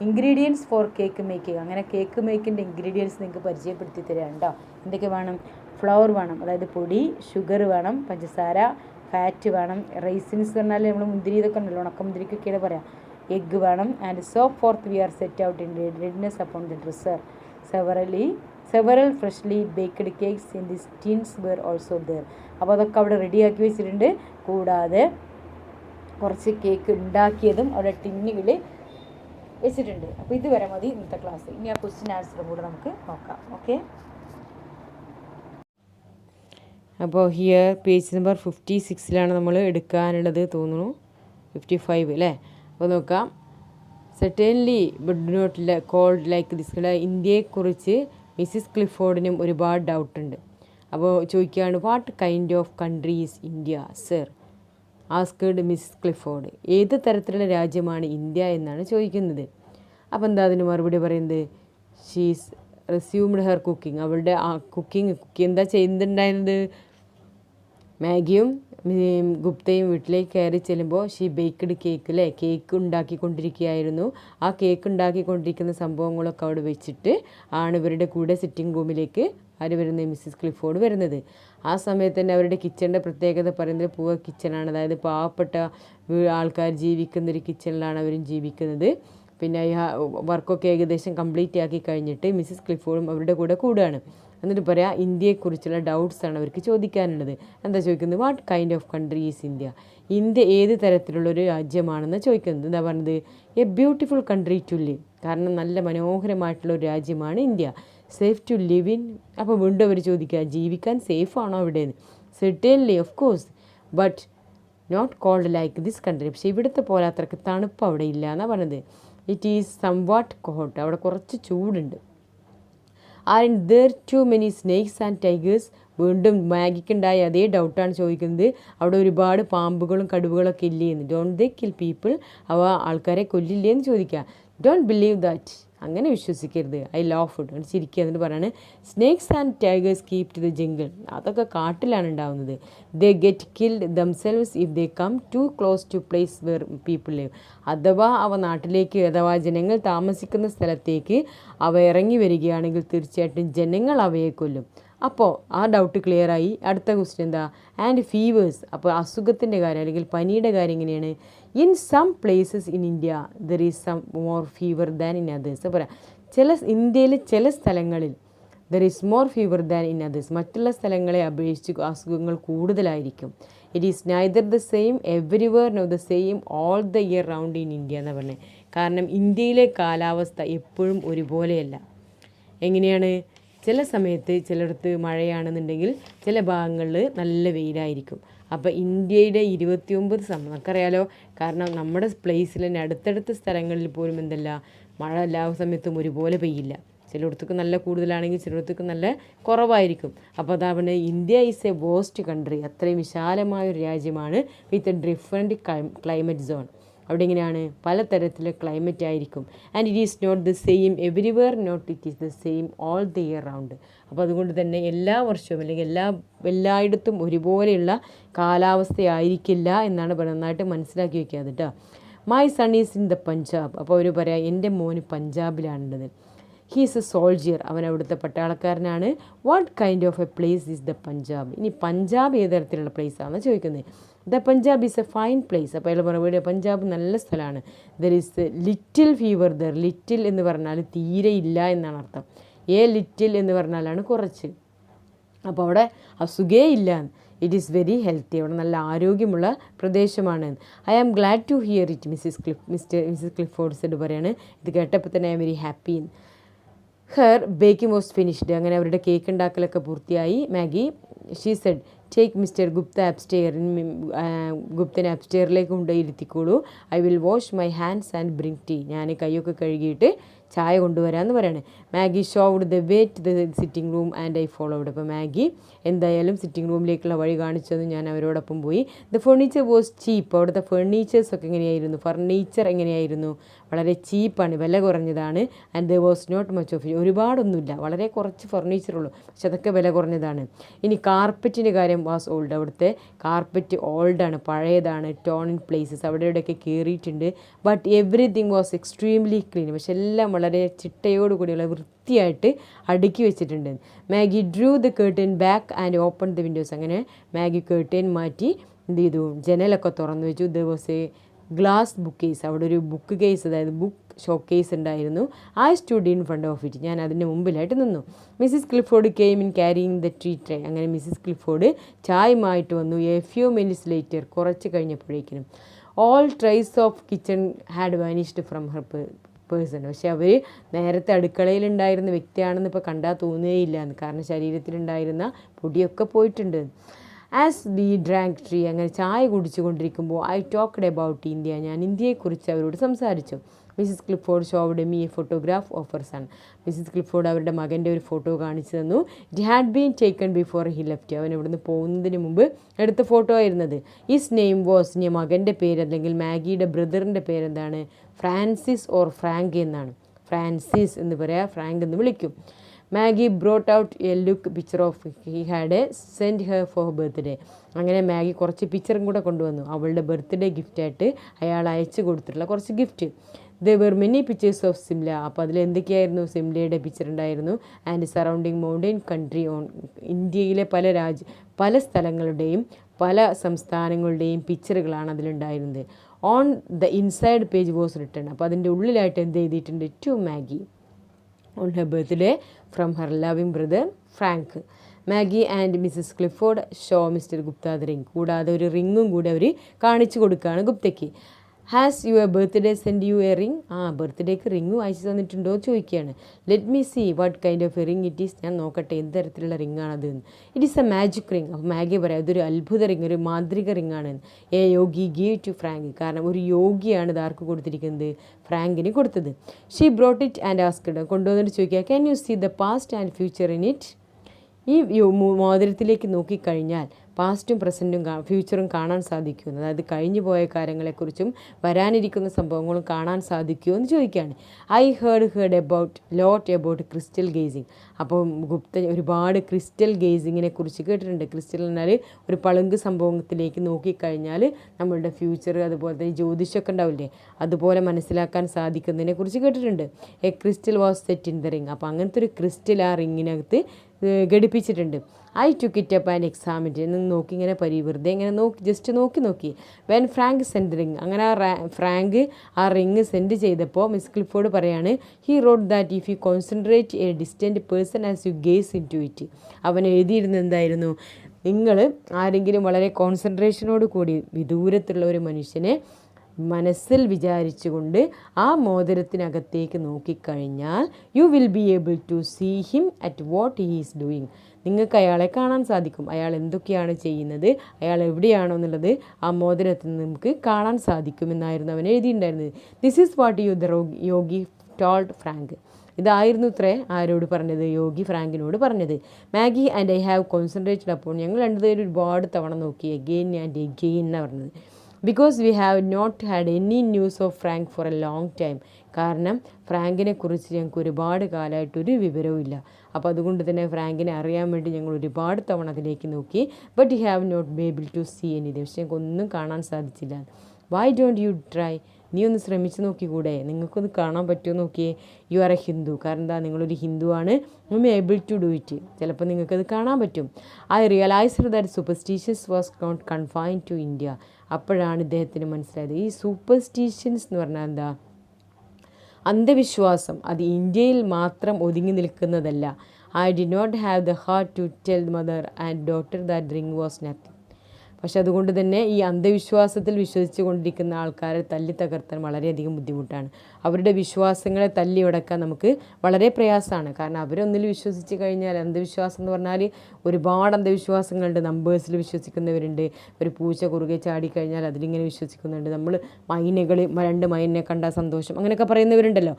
Ingredients for cake making. അങ്ങനെ കേക്ക് മേക്കിൻ്റെ ഇൻഗ്രീഡിയൻസ് നിങ്ങൾക്ക് പരിചയപ്പെടുത്തി തരാം കേട്ടോ. എന്തൊക്കെ വേണം? ഫ്ലവർ വേണം, അതായത് പൊടി, ഷുഗർ വേണം, പഞ്ചസാര, ഫാറ്റ് വേണം, റൈസിൻസ് പറഞ്ഞാൽ നമ്മൾ മുന്തിരി ഇതൊക്കെ ഉണ്ടല്ലോ, ഉണക്കമുന്തിരിക്കൊക്കെയാണ് പറയാം. എഗ്ഗ് വേണം. And so forth we are set out in readiness upon the dresser. Several freshly baked cakes in this tins were also there. അപ്പോൾ അതൊക്കെ അവിടെ റെഡിയാക്കി വെച്ചിട്ടുണ്ട്. കൂടാതെ കുറച്ച് കേക്ക് ഉണ്ടാക്കിയതും അവിടെ ടിന്നുകൾ വെച്ചിട്ടുണ്ട്. അപ്പോൾ ഇതുവരെ മതി ഇന്നത്തെ ക്ലാസ്. ഇനി ആ ക്വസ്റ്റ്യൻ ആൻസറും കൂടെ നമുക്ക് നോക്കാം. ഓക്കെ, അപ്പോൾ ഹിയർ പേജ് നമ്പർ 56 നമ്മൾ എടുക്കാനുള്ളത് തോന്നുന്നു. 55 അല്ലേ? അപ്പോൾ നോക്കാം. Certainly but not cold like this. ഇന്ത്യയെക്കുറിച്ച് മിസ്സിസ് ക്ലിഫോർഡിനും ഒരുപാട് ഡൗട്ടുണ്ട്. അപ്പോൾ ചോദിക്കുകയാണ്, what kind of country is India sir asked Mrs Clifford. ഏത് തരത്തിലുള്ള രാജ്യമാണ് ഇന്ത്യ എന്നാണ് ചോദിക്കുന്നത്. അപ്പോൾ എന്താ അതിന് മറുപടി പറയുന്നത്? She's resumed her cooking. അവളുടെ ആ കുക്കിംഗ് എന്താ ചെയ്യുന്നുണ്ടായിരുന്നത്? മാഗിയും ഗുപ്തയും വീട്ടിലേക്ക് കയറി ചെല്ലുമ്പോൾ ഷീ ബേക്ക്ഡ് കേക്ക് അല്ലേ, കേക്ക് ഉണ്ടാക്കിക്കൊണ്ടിരിക്കുകയായിരുന്നു. ആ കേക്ക് ഉണ്ടാക്കിക്കൊണ്ടിരിക്കുന്ന സംഭവങ്ങളൊക്കെ അവിടെ വെച്ചിട്ട് ആണ് ഇവരുടെ കൂടെ സിറ്റിംഗ് റൂമിലേക്ക് ആര് വരുന്നത്? മിസ്സിസ് ക്ലിഫോർഡ് വരുന്നത്. ആ സമയത്ത് തന്നെ അവരുടെ കിച്ചണിൻ്റെ പ്രത്യേകത പറയുന്നത് പൂവർ കിച്ചണാണ്. അതായത് പാവപ്പെട്ട ആൾക്കാർ ജീവിക്കുന്നൊരു കിച്ചണിലാണ് അവരും ജീവിക്കുന്നത്. പിന്നെ വർക്കൊക്കെ ഏകദേശം കംപ്ലീറ്റ് ആക്കി കഴിഞ്ഞിട്ട് മിസ്സിസ് ക്ലിഫോർഡും അവരുടെ കൂടെ കൂടുകയാണ്. എന്നിട്ട് പറയാം, ഇന്ത്യയെക്കുറിച്ചുള്ള ഡൗട്ട്സാണ് അവർക്ക് ചോദിക്കാനുള്ളത്. എന്താ ചോദിക്കുന്നത്? What kind of country is India. India ഏത് തരത്തിലുള്ളൊരു രാജ്യമാണെന്ന് ചോദിക്കുന്നത്. എന്താ പറഞ്ഞത്? A beautiful country to live. കാരണം നല്ല മനോഹരമായിട്ടുള്ള ഒരു രാജ്യമാണ് India. Safe to live in. അപ്പോൾ വീണ്ടും അവർ ചോദിക്കുക, ജീവിക്കാൻ സേഫ് ആണോ അവിടെയെന്ന്? Certainly of course but not cold like this country. പക്ഷേ ഇവിടുത്തെ പോലെ അത്രയ്ക്ക് തണുപ്പ് അവിടെ ഇല്ല എന്നാണ് പറഞ്ഞത്. It is somewhat hot. അവിടെ കുറച്ച് ചൂടുണ്ട്. Are in there too many snakes and tigers. വീണ്ടും മാഗിക്കുണ്ടായ അതേ ഡൗട്ടാണ് ചോദിക്കുന്നത്. അവിടെ ഒരുപാട് പാമ്പുകളും കടുവകളൊക്കെ ഇല്ലേ എന്ന്. Don't they kill people. അവ ആൾക്കാരെ കൊല്ലില്ലേ എന്ന് ചോദിക്കുക. Don't believe that. അങ്ങനെ വിശ്വസിക്കരുത്. I love food. അങ്ങനെ ചിരിക്കുക. എന്നിട്ട് പറയാണ്, snakes and tigers keep to the jungle. അതൊക്കെ കാട്ടിലാണ് ഉണ്ടാവുന്നത്. They get killed themselves if they come to close to place where people live. അഥവാ അവ നാട്ടിലേക്ക്, അഥവാ ജനങ്ങൾ താമസിക്കുന്ന സ്ഥലത്തേക്ക് അവ ഇറങ്ങി വരികയാണെങ്കിൽ തീർച്ചയായിട്ടും ജനങ്ങൾ അവയെ കൊല്ലും. അപ്പോൾ ആ ഡൗട്ട് ക്ലിയർ ആയി. അടുത്ത ക്വസ്റ്റ്യൻ എന്താ? And fevers. അപ്പോൾ അസുഖത്തിൻ്റെ കാര്യം അല്ലെങ്കിൽ പനിയുടെ കാര്യം എങ്ങനെയാണ്? In some places in India there is some more fever than in others. പറയാം, ഇന്ത്യയിൽ ചില സ്ഥലങ്ങളിൽ there is more fever than in others. മറ്റുള്ള സ്ഥലങ്ങളെ അപേക്ഷിച്ച് അസുഖങ്ങൾ കൂടുതലായിരിക്കും. It is neither the same everywhere no the same all the year round in India എന്ന് പറഞ്ഞത്. കാരണം ഇന്ത്യയിലെ കാലാവസ്ഥ എപ്പോഴും ഒരുപോലെയല്ല. എങ്ങനെയാണ്? ചില സമയത്ത് ചിലയിടത്ത് മഴയാണെന്നുണ്ടെങ്കിൽ ചില ഭാഗങ്ങളിൽ നല്ല വെയിലായിരിക്കും. അപ്പോൾ ഇന്ത്യയുടെ 29 നമുക്കറിയാലോ. കാരണം നമ്മുടെ പ്ലേസിൽ തന്നെ അടുത്തടുത്ത സ്ഥലങ്ങളിൽ പോലും എന്തല്ല, മഴ എല്ലാ സമയത്തും ഒരുപോലെ പെയ്യില്ല. ചിലയിടത്തേക്ക് നല്ല കൂടുതലാണെങ്കിൽ ചിലയിടത്തേക്ക് നല്ല കുറവായിരിക്കും. അപ്പോൾ അതാ പറഞ്ഞത്, India is a vast country. അത്രയും വിശാലമായൊരു രാജ്യമാണ് with a different climate zone. അവിടെ എങ്ങനെയാണ്? പലതരത്തിലെ ക്ലൈമറ്റ് ആയിരിക്കും. And it is not the same everywhere not it is the same all the year round. അപ്പോൾ അതുകൊണ്ട് തന്നെ എല്ലാ വർഷവും അല്ലെങ്കിൽ എല്ലായിടത്തും ഒരുപോലെയുള്ള കാലാവസ്ഥയായിരിക്കില്ല എന്നാണ് നന്നായിട്ട് മനസ്സിലാക്കി വയ്ക്കുക കേട്ടോ. My son is in the Punjab. അപ്പോൾ അവർ പറയാം, എൻ്റെ മോന് പഞ്ചാബിലാണുള്ളത്. ഹീസ് എ സോൾജിയർ, അവൻ അവിടുത്തെ പട്ടാളക്കാരനാണ്. What kind of a place is the Punjab, ഇനി പഞ്ചാബ് ഏത് തരത്തിലുള്ള പ്ലേസ് ആണെന്ന് ചോദിക്കുന്നത്. The Punjab is a fine place, അപ്പോൾ അയാൾ മറുപടി പഞ്ചാബ് നല്ല സ്ഥലമാണ്. There is little fever there, little എന്ന് പറഞ്ഞാൽ തീരെ ഇല്ല എന്നാണ് അർത്ഥം. ലിറ്റിൽ എന്ന് പറഞ്ഞാലാണ് കുറച്ച്, അപ്പോൾ അവിടെ അസുഖേ ഇല്ല. ഇറ്റ് ഈസ് വെരി ഹെൽത്തി, അവിടെ നല്ല ആരോഗ്യമുള്ള പ്രദേശമാണ്. I am glad to hear it Mrs Clifford said പറയാണ്. ഇത് കേട്ടപ്പോൾ തന്നെ I am very happy. Her baking was finished, അങ്ങനെ അവരുടെ കേക്ക് ഉണ്ടാക്കലൊക്കെ പൂർത്തിയായി. Maggie she said take mister Gupta upstair, ഗുപ്തനെ അപ്സ്റ്റെയറിലേക്ക് കൊണ്ടുപോയിരുത്തിക്കോളൂ. I will wash my hands and bring tea, ഞാൻ കൈയൊക്കെ കഴുകിയിട്ട് ചായ കൊണ്ടുവരാമെന്ന് പറയാണ്. Maggie showed the way to the sitting room and I followed, അപ്പോൾ മാഗി എന്തായാലും സിറ്റിംഗ് റൂമിലേക്കുള്ള വഴി കാണിച്ചത് ഞാൻ അവരോടൊപ്പം പോയി. ദ ഫർണിച്ചർ വാസ് ചീപ്പ്, അവിടുത്തെ ഫർണിച്ചേഴ്സൊക്കെ എങ്ങനെയായിരുന്നു, ഫർണിച്ചർ എങ്ങനെയായിരുന്നു, വളരെ ചീപ്പാണ്, വില കുറഞ്ഞതാണ്. And the was not much of it, ഒരുപാടൊന്നുമില്ല, വളരെ കുറച്ച് ഫർണിച്ചറുള്ളൂ, പക്ഷെ അതൊക്കെ വില കുറഞ്ഞതാണ്. ഇനി കാർപ്പറ്റിൻ്റെ കാര്യം വാസ് ഓൾഡ്, അവിടുത്തെ കാർപ്പറ്റ് ഓൾഡാണ്, പഴയതാണ്. ടോൺ ഇൻ പ്ലേസസ്, അവിടെ ഇവിടെയൊക്കെ കയറിയിട്ടുണ്ട്. But everything was extremely clean, പക്ഷെ എല്ലാം വളരെ ചിട്ടയോടുകൂടിയുള്ള വൃത്തിയായിട്ട് അടുക്കി വെച്ചിട്ടുണ്ട്. Maggie drew the curtain back and open the windows, അങ്ങനെ മാഗി കേർട്ടൻ മാറ്റി എന്ത് ചെയ്തു, ജനലൊക്കെ തുറന്നു വെച്ചു. There was a glass book case, അവിടെ ഒരു ബുക്ക് കേസ്, അതായത് ബുക്ക് ഷോ കേസ് ഉണ്ടായിരുന്നു. I stood in front of it, ഞാൻ അതിൻ്റെ മുമ്പിലായിട്ട് നിന്നു. Mrs Clifford came in carrying the tea tray, അങ്ങനെ മിസ്സിസ് ക്ലിഫോർഡ് ചായയുമായിട്ട് വന്നു. എ ഫ്യൂ മിനിറ്റ്സ് ലേറ്റർ, കുറച്ച് കഴിഞ്ഞപ്പോഴേക്കും all traces of kitchen had vanished from her person, പക്ഷെ അവർ നേരത്തെ അടുക്കളയിലുണ്ടായിരുന്ന വ്യക്തിയാണെന്ന് ഇപ്പോൾ കണ്ടാൽ തോന്നുകയില്ല എന്ന്, കാരണം ശരീരത്തിലുണ്ടായിരുന്ന പൊടിയൊക്കെ പോയിട്ടുണ്ട്. ആസ് വി ഡ്രാങ്ക് ട്രീ, അങ്ങനെ ചായ കുടിച്ചു കൊണ്ടിരിക്കുമ്പോൾ ഐ ടോക്ക്ഡ് അബൌട്ട് ഇന്ത്യ, ഞാൻ ഇന്ത്യയെക്കുറിച്ച് അവരോട് സംസാരിച്ചു. Mrs Clifford showed me a photograph of her son, Mrs Clifford അവരുടെ മകൻ്റെ ഒരു ഫോട്ടോ കാണിച്ചു തന്നു. It had been taken before he left, അവൻ ഇവിടുന്ന് പോകുന്നതിന് മുമ്പ് എടുത്ത ഫോട്ടോ ആയിരുന്നത്. ഹിസ് നെയിം വാസ്, ഇനി മകൻ്റെ പേര് അല്ലെങ്കിൽ മാഗിയുടെ ബ്രദറിൻ്റെ പേരെന്താണ്, ഫ്രാൻസിസ് ഓർ ഫ്രാങ്ക് എന്നാണ്. ഫ്രാൻസിസ് എന്ന് പറയാം, ഫ്രാങ്ക് എന്ന് വിളിക്കും. Maggi brought out A look picture of he had send her for birthday, അങ്ങനെ മാഗി കുറച്ച് പിക്ചറും കൂടെ കൊണ്ടുവന്നു, അവളുടെ ബർത്ത്ഡേ ഗിഫ്റ്റായിട്ട് അയാൾ അയച്ചു കൊടുത്തിട്ടുള്ള കുറച്ച് gift. There were many pictures of Simla, അപ്പോൾ അതിൽ എന്തൊക്കെയായിരുന്നു, സിംലയുടെ പിക്ചർ ഉണ്ടായിരുന്നു. And surrounding mountain country on, ഇന്ത്യയിലെ പല സ്ഥലങ്ങളുടെയും പല സംസ്ഥാനങ്ങളുടെയും പിക്ചറുകളാണ് അതിലുണ്ടായിരുന്നത്. On the inside page was written, അപ്പോൾ അതിൻ്റെ ഉള്ളിലായിട്ട് എന്ത് എഴുതിയിട്ടുണ്ട്, to Maggie on her birthday from her loving brother Frank. Maggie and Mrs Clifford show Mr Gupta the ring, കൂടാതെ ഒരു റിങ്ങും കൂടി അവർ കാണിച്ചു കൊടുക്കുകയാണ് ഗുപ്തയ്ക്ക്. Has your birthday send you a ring, ബർത്ത്ഡേക്ക് റിങ്ങും അയച്ചു തന്നിട്ടുണ്ടോ ചോദിക്കുകയാണ്. Let me see what kind of a ring it is, ഞാൻ നോക്കട്ടെ എന്ത് തരത്തിലുള്ള റിങ്ങാണത്. It is a magic ring, അപ്പോൾ മാഗി പറയാം അതൊരു അത്ഭുത റിംഗ്, ഒരു മാന്ത്രിക റിംഗാണ്. A yogi give to Frank, കാരണം ഒരു യോഗിയാണ് ഇത് ആർക്ക് കൊടുത്തിരിക്കുന്നത്, ഫ്രാങ്കിന് കൊടുത്തത്. She brought it and asked, കൊണ്ടുവന്നിട്ട് ചോദിക്കുക, can you see the past and future in it, ഈ മോതിരത്തിലേക്ക് നോക്കിക്കഴിഞ്ഞാൽ പാസ്റ്റും പ്രസൻറ്റും ഫ്യൂച്ചറും കാണാൻ സാധിക്കുമെന്ന്, അതായത് കഴിഞ്ഞു പോയ കാര്യങ്ങളെക്കുറിച്ചും വരാനിരിക്കുന്ന സംഭവങ്ങളും കാണാൻ സാധിക്കുമോ എന്ന് ചോദിക്കുകയാണ്. I heard lot about crystal gazing, അപ്പോൾ ഗുപ്ത ഒരുപാട് ക്രിസ്റ്റൽ ഗേസിങ്ങിനെ കുറിച്ച് കേട്ടിട്ടുണ്ട്. ക്രിസ്റ്റൽ എന്നാൽ ഒരു പളുങ്ക് സംഭവത്തിലേക്ക് നോക്കിക്കഴിഞ്ഞാൽ നമ്മളുടെ ഫ്യൂച്ചർ, അതുപോലെ തന്നെ ജ്യോതിഷമൊക്കെ ഉണ്ടാവില്ലേ, അതുപോലെ മനസ്സിലാക്കാൻ സാധിക്കുന്നതിനെ കുറിച്ച് കേട്ടിട്ടുണ്ട്. A crystal was set in the ring, അപ്പോൾ അങ്ങനത്തെ ഒരു ക്രിസ്റ്റൽ ആ റിങ്ങിനകത്ത് ഘടിപ്പിച്ചിട്ടുണ്ട്. I took it up and examined it, എന്ന് നോക്കി ഇങ്ങനെ വെറുതെ ഇങ്ങനെ ജസ്റ്റ് നോക്കി. വെൻ ഫ്രാങ്ക് സെൻഡ് റിങ്, അങ്ങനെ ഫ്രാങ്ക് ആ റിങ് സെൻഡ് ചെയ്തപ്പോൾ മിസ് ക്ലിഫോർഡ് പറയാണ്, he wrote that if you concentrate a distant person as you gaze into it, അവൻ എഴുതിയിരുന്നത് എന്തായിരുന്നു, നിങ്ങൾ ആരെങ്കിലും വളരെ കോൺസെൻട്രേഷനോട് കൂടി വിദൂരത്തുള്ള ഒരു മനുഷ്യനെ മനസ്സിൽ വിചാരിച്ചുകൊണ്ട് ആ മോതിരത്തിനകത്തേക്ക് നോക്കിക്കഴിഞ്ഞാൽ you will be able to see him at what he is doing, നിങ്ങൾക്ക് അയാളെ കാണാൻ സാധിക്കും, അയാൾ എന്തൊക്കെയാണ് ചെയ്യുന്നത്, അയാൾ എവിടെയാണോ എന്നുള്ളത് ആ മോതിരത്തിൽ നിന്ന് നമുക്ക് കാണാൻ സാധിക്കുമെന്നായിരുന്നു അവൻ എഴുതിയിട്ടുണ്ടായിരുന്നത്. This is what yogi told Frank, ഇതായിരുന്നു ഇത്രേ ആരോട് പറഞ്ഞത്, യോഗി ഫ്രാങ്കിനോട് പറഞ്ഞത്. Maggie and I have concentrated അപ്പോൾ, ഞങ്ങൾ രണ്ടുപേരും ഒരുപാട് തവണ നോക്കി, എഗെയിൻ ആൻഡ് എഗെയിൻ എന്നാണ് പറഞ്ഞത്. Because we have not had any news of Frank for a long time, കാരണം ഫ്രാങ്കിനെ കുറിച്ച് ഞങ്ങൾക്ക് ഒരുപാട് കാലമായിട്ടൊരു വിവരവും ഇല്ല. അപ്പോൾ അതുകൊണ്ട് തന്നെ ഫ്രാങ്കിനെ അറിയാൻ വേണ്ടി ഞങ്ങൾ ഒരുപാട് തവണ അതിലേക്ക് നോക്കി. But you have not be able to see anything, പക്ഷേ ഞങ്ങൾക്ക് ഒന്നും കാണാൻ സാധിച്ചില്ല. Why don't you try? നീ ഒന്ന് ശ്രമിച്ച് നോക്കിക്കൂടെ? നിങ്ങൾക്കൊന്ന് കാണാൻ പറ്റുമോ നോക്കിയേ. You are a Hindu. കാരണം എന്താ, നിങ്ങളൊരു ഹിന്ദു ആണ്. You may able to do it. ചിലപ്പോൾ നിങ്ങൾക്കത് കാണാൻ പറ്റും. I realised that superstitious was not confined to India. അപ്പോഴാണ് ഇദ്ദേഹത്തിന് മനസ്സിലായത് ഈ സൂപ്പർസ്റ്റീഷ്യൻസ് എന്ന് പറഞ്ഞാൽ എന്താ, അന്ധവിശ്വാസം അത് ഇന്ത്യയിൽ മാത്രം ഒതുങ്ങി നിൽക്കുന്നതല്ല. I did not have the heart to tell mother and daughter that drink was nothing. പക്ഷെ അതുകൊണ്ട് തന്നെ ഈ അന്ധവിശ്വാസത്തിൽ വിശ്വസിച്ച് കൊണ്ടിരിക്കുന്ന ആൾക്കാരെ തല്ലി തകർത്താൻ വളരെയധികം ബുദ്ധിമുട്ടാണ്. അവരുടെ വിശ്വാസങ്ങളെ തല്ലി ഉടക്കാൻ നമുക്ക് വളരെ പ്രയാസമാണ്. കാരണം അവരൊന്നിൽ വിശ്വസിച്ച് കഴിഞ്ഞാൽ, അന്ധവിശ്വാസം എന്ന് പറഞ്ഞാൽ ഒരുപാട് അന്ധവിശ്വാസങ്ങളുണ്ട്. നമ്പേഴ്സിൽ വിശ്വസിക്കുന്നവരുണ്ട്. ഒരു പൂച്ച കുറുകെ ചാടിക്കഴിഞ്ഞാൽ അതിലിങ്ങനെ വിശ്വസിക്കുന്നുണ്ട്. നമ്മൾ മൈനകൾ, 2 മൈനിനെ കണ്ടാൽ സന്തോഷം, അങ്ങനെയൊക്കെ പറയുന്നവരുണ്ടല്ലോ.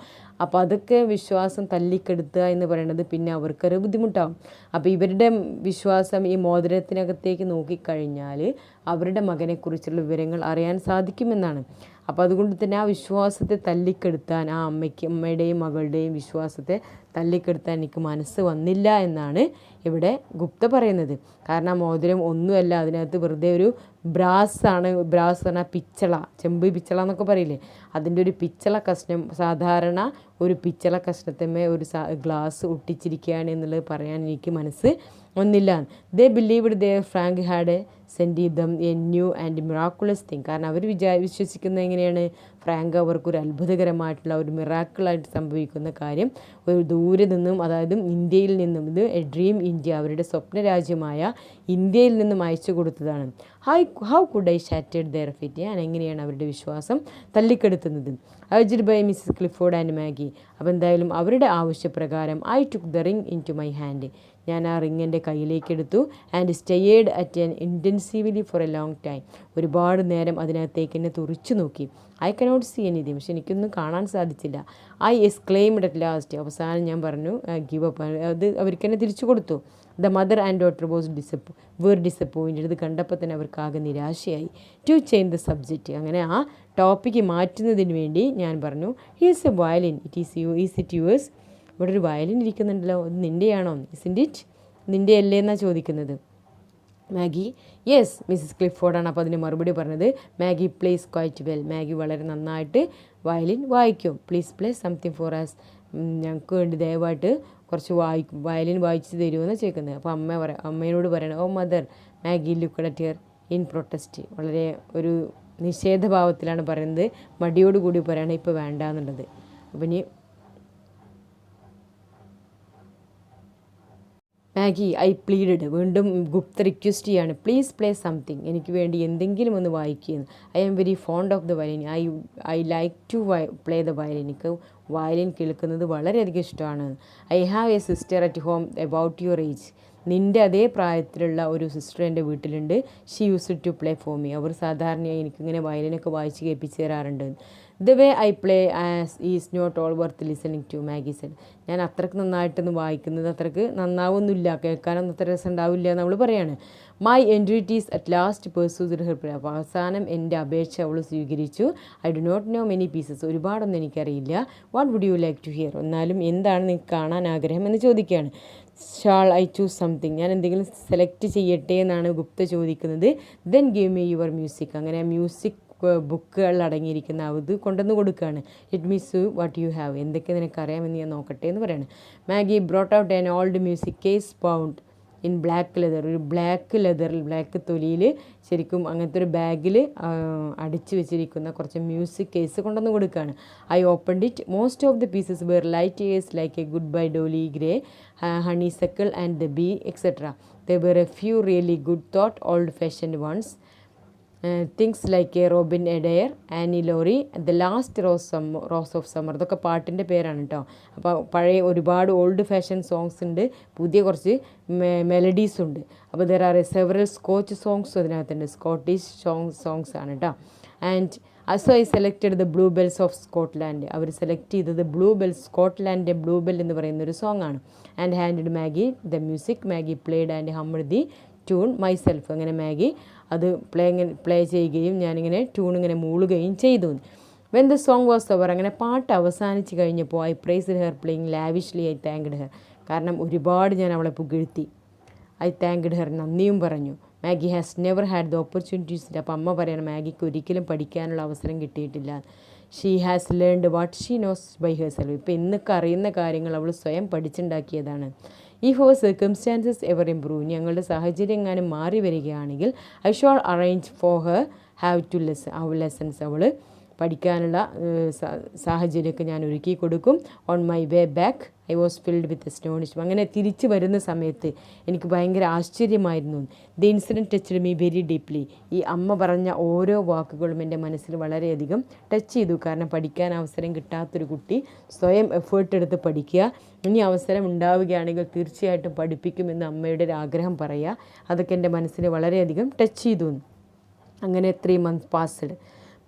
അപ്പോൾ അതൊക്കെ വിശ്വാസം തല്ലിക്കെടുത്തുക എന്ന് പറയുന്നത് പിന്നെ അവർക്കൊരു ബുദ്ധിമുട്ടാവും. അപ്പോൾ ഇവരുടെ വിശ്വാസം ഈ മോതിരത്തിനകത്തേക്ക് നോക്കിക്കഴിഞ്ഞാൽ അവരുടെ മകനെക്കുറിച്ചുള്ള വിവരങ്ങൾ അറിയാൻ സാധിക്കുമെന്നാണ്. അപ്പോൾ അതുകൊണ്ട് തന്നെ ആ വിശ്വാസത്തെ തല്ലിക്കെടുത്താൻ, ആ അമ്മയുടെയും മകളുടെയും വിശ്വാസത്തെ തല്ലിക്കെടുത്താൻ എനിക്ക് മനസ്സ് വന്നില്ല എന്നാണ് ഇവിടെ ഗുപ്ത പറയുന്നത്. കാരണം ആ മോതിരം ഒന്നുമല്ല, അതിനകത്ത് വെറുതെ ഒരു ബ്രാസാണ്. ബ്രാസ് പറഞ്ഞാൽ പിച്ചള, ചെമ്പ് പിച്ചള എന്നൊക്കെ പറയില്ലേ, അതിൻ്റെ ഒരു പിച്ചള കഷ്ണം. സാധാരണ ഒരു പിച്ചള കഷ്ണത്തിന്മേ ഒരു ഗ്ലാസ് ഒട്ടിച്ചിരിക്കുകയാണ് എന്നുള്ളത് പറയാൻ എനിക്ക് മനസ്സ് ഒന്നില്ല. They believed they Frank had send them a new and miraculous thing. കാരണം അവർ വിശ്വസിക്കുന്നത് എങ്ങനെയാണ്, ഫ്രാങ്ക് അവർക്കൊരു അത്ഭുതകരമായിട്ടുള്ള ഒരു മിറാക്കിളായിട്ട് സംഭവിക്കുന്ന കാര്യം ഒരു ദൂരെ നിന്നും, അതായത് ഇന്ത്യയിൽ നിന്നും, ഇത് എ ഡ്രീം ഇന്ത്യ, അവരുടെ സ്വപ്ന രാജ്യമായ ഇന്ത്യയിൽ നിന്നും അയച്ചു കൊടുത്തതാണ്. How could I shattered their faith? ഞാൻ എങ്ങനെയാണ് അവരുടെ വിശ്വാസം തല്ലിക്കെടുത്തുന്നത്? Urged by Mrs Clifford and Maggie. അപ്പോൾ എന്തായാലും അവരുടെ ആവശ്യപ്രകാരം I took the ring into my hand. ഞാൻ ആ റിങ് എൻ്റെ കയ്യിലേക്ക് എടുത്തു. And stayed at an intensively for a long time. ഒരുപാട് നേരം അതിനകത്തേക്ക് എന്നെ തുറിച്ചു നോക്കി. I cannot see anything. പക്ഷെ എനിക്കൊന്നും കാണാൻ സാധിച്ചില്ല. I exclaimed at last. അവസാനം ഞാൻ പറഞ്ഞു ഗിവ് അപ്പ്. അത് അവർക്ക് എന്നെ തിരിച്ചു കൊടുത്തു. The mother and daughter were disappointed. ഇത് കണ്ടപ്പോൾ തന്നെ അവർക്കാകെ നിരാശയായി. To change the subject. അങ്ങനെ ആ ടോപ്പിക്ക് മാറ്റുന്നതിന് വേണ്ടി ഞാൻ പറഞ്ഞു, here's a violin, is it yours? ഇവിടെ ഒരു വയലിൻ ഇരിക്കുന്നുണ്ടല്ലോ, അത് നിൻ്റെയാണോ? Isn't it? നിൻ്റെ അല്ലേ എന്നാണ് ചോദിക്കുന്നത്. മാഗി യെസ് മിസ്സസ് ക്ലിഫോർഡാണ് അപ്പോൾ അതിന് മറുപടി പറഞ്ഞത്. Maggi place quite well. Maggi വളരെ നന്നായിട്ട് വയലിൻ വായിക്കും. Please play something for as. ഞങ്ങൾക്ക് വേണ്ടി ദയവായിട്ട് കുറച്ച് വയലിൻ വായിച്ച് തരുമെന്ന് ചോദിക്കുന്നത്. അപ്പോൾ അമ്മയോട് പറയണം, oh mother. Maggie look at here in protest. വളരെ ഒരു നിഷേധഭാവത്തിലാണ് പറയുന്നത്, മടിയോടുകൂടി പറയണം ഇപ്പോൾ വേണ്ട എന്നുള്ളത്. അപ്പം ഇനി മാഗി ഐ പ്ലീഡഡ്. വീണ്ടും ഗുപ്ത റിക്വസ്റ്റ് ചെയ്യാണ്, പ്ലീസ് പ്ലേ സംതിങ്. എനിക്ക് വേണ്ടി എന്തെങ്കിലും ഒന്ന് വായിക്കുകയെന്ന്. I am very fond of the violin. I like to play the violin. എനിക്ക് വയലിൻ കേൾക്കുന്നത് വളരെയധികം ഇഷ്ടമാണ്. I have a sister at home about your age. നിൻ്റെ അതേ പ്രായത്തിലുള്ള ഒരു സിസ്റ്റർ എൻ്റെ വീട്ടിലുണ്ട്. She use to play for me. അവർ സാധാരണയായി എനിക്കിങ്ങനെ വയലിനൊക്കെ വായിച്ച് കേൾപ്പിച്ച് തരാറുണ്ട്. The way I play as is not all worth listening to. Maggie said. ഞാൻ അത്രയ്ക്ക് നന്നായിട്ടൊന്ന് വായിക്കുന്നത് അത്രയ്ക്ക് നന്നാവൊന്നുമില്ല, കേൾക്കാനൊന്നും അത്ര രസം ഉണ്ടാവില്ല എന്ന് അവൾ പറയാണ്. My entreaties at last persuaded her. അപ്പോൾ അവസാനം എൻ്റെ അപേക്ഷ അവൾ സ്വീകരിച്ചു. I do not know many pieces. ഒരുപാടൊന്നും എനിക്കറിയില്ല. What would you like to hear? എന്നാലും എന്താണ് നിങ്ങൾക്ക് കാണാൻ ആഗ്രഹം എന്ന് ചോദിക്കുകയാണ്. Shall I choose something? ഞാൻ എന്തെങ്കിലും സെലക്ട് ചെയ്യട്ടെ എന്നാണ് ഗുപ്ത ചോദിക്കുന്നത്. Then give me your music. അങ്ങനെ മ്യൂസിക് ബുക്കുകൾ അടങ്ങിയിരിക്കുന്ന അത് കൊണ്ടുവന്ന് കൊടുക്കുകയാണ്. It means what you have, എന്തൊക്കെ നിനക്കറിയാമെന്ന് ഞാൻ നോക്കട്ടെ എന്ന് പറയാണ്. Maggi brought out an old music case bound in black leather. ഒരു ബ്ലാക്ക് തൊലിയിൽ ശരിക്കും അങ്ങനത്തെ ഒരു ബാഗിൽ അടിച്ചു വെച്ചിരിക്കുന്ന കുറച്ച് മ്യൂസിക് കേസ് കൊണ്ടുവന്ന് കൊടുക്കുകയാണ്. I opened it. Most of the pieces were light airs like a goodbye Dolly Grey, honeysuckle and the bee etcetera. There were a few really good thought old fashioned ones. Things like a Robin Adair, Annie Laurie, the last rose of summer. ഇതൊക്കെ പാട്ടിൻ്റെ പേരാണ് കേട്ടോ. അപ്പോൾ പഴയ ഒരുപാട് old fashion songs ഉണ്ട്, പുതിയ കുറച്ച് മെലഡീസ് ഉണ്ട്. അപ്പോൾ there are several Scotch songs അതിനകത്തുണ്ട്. സ്കോട്ടിഷ് സോങ്സ് ആണ് കേട്ടോ. And also I selected the blue bells of Scotland. അവർ സെലക്ട് ചെയ്തത് ബ്ലൂ ബെൽസ്, സ്കോട്ട്ലാൻഡിൻ്റെ ബ്ലൂ ബെൽ എന്ന് പറയുന്ന ഒരു സോങ് ആണ്. And handed Maggie the music. Maggie played and hummed the tune myself. അങ്ങനെ മാഗി അത് പ്ലേ ചെയ്യുകയും ഞാനിങ്ങനെ ട്യൂൺ ഇങ്ങനെ മൂളുകയും ചെയ്തു. When the song was over. അങ്ങനെ പാട്ട് അവസാനിച്ച് കഴിഞ്ഞപ്പോൾ I praised her playing lavishly. I thanked her. കാരണം ഒരുപാട് ഞാൻ അവളെ പുകഴ്ത്തി. ഐ താങ്ക്ഡ് ഹെർ, നന്ദിയും പറഞ്ഞു. Maggie has never had the opportunities. അപ്പോൾ അമ്മ പറയണം മാഗിക്ക് ഒരിക്കലും പഠിക്കാനുള്ള അവസരം കിട്ടിയിട്ടില്ല. She has learned what she knows by herself. ഇപ്പോൾ ഇന്നൊക്കെ അറിയുന്ന കാര്യങ്ങൾ അവൾ സ്വയം പഠിച്ചുണ്ടാക്കിയതാണ്. If our circumstances ever improve, ഞങ്ങളുടെ സാഹചര്യം എങ്ങാനും മാറി വരികയാണെങ്കിൽ I shall arrange for her have to lessons. അവൾ പഠിക്കാനുള്ള സാഹചര്യമൊക്കെ ഞാൻ ഒരുക്കി കൊടുക്കും. On my way back I was filled with astonishment. അങ്ങനെ തിരിച്ചു വരുന്ന സമയത്ത് എനിക്ക് ഭയങ്കര ആശ്ചര്യമായിരുന്നു. The incident touched me very deeply. ഈ അമ്മ പറഞ്ഞ ഓരോ വാക്കുകളും എൻ്റെ മനസ്സിൽ വളരെയധികം ടച്ച് ചെയ്തു. കാരണം പഠിക്കാൻ അവസരം കിട്ടാത്തൊരു കുട്ടി സ്വയം എഫേർട്ട് എടുത്ത് പഠിക്കുക, ഇനി അവസരം ഉണ്ടാവുകയാണെങ്കിൽ തീർച്ചയായിട്ടും പഠിപ്പിക്കുമെന്ന് അമ്മയുടെ ഒരു ആഗ്രഹം പറയുക, അതൊക്കെ എൻ്റെ മനസ്സിൽ വളരെയധികം ടച്ച് ചെയ്തു. അങ്ങനെ 3 months പാസ്ഡ്.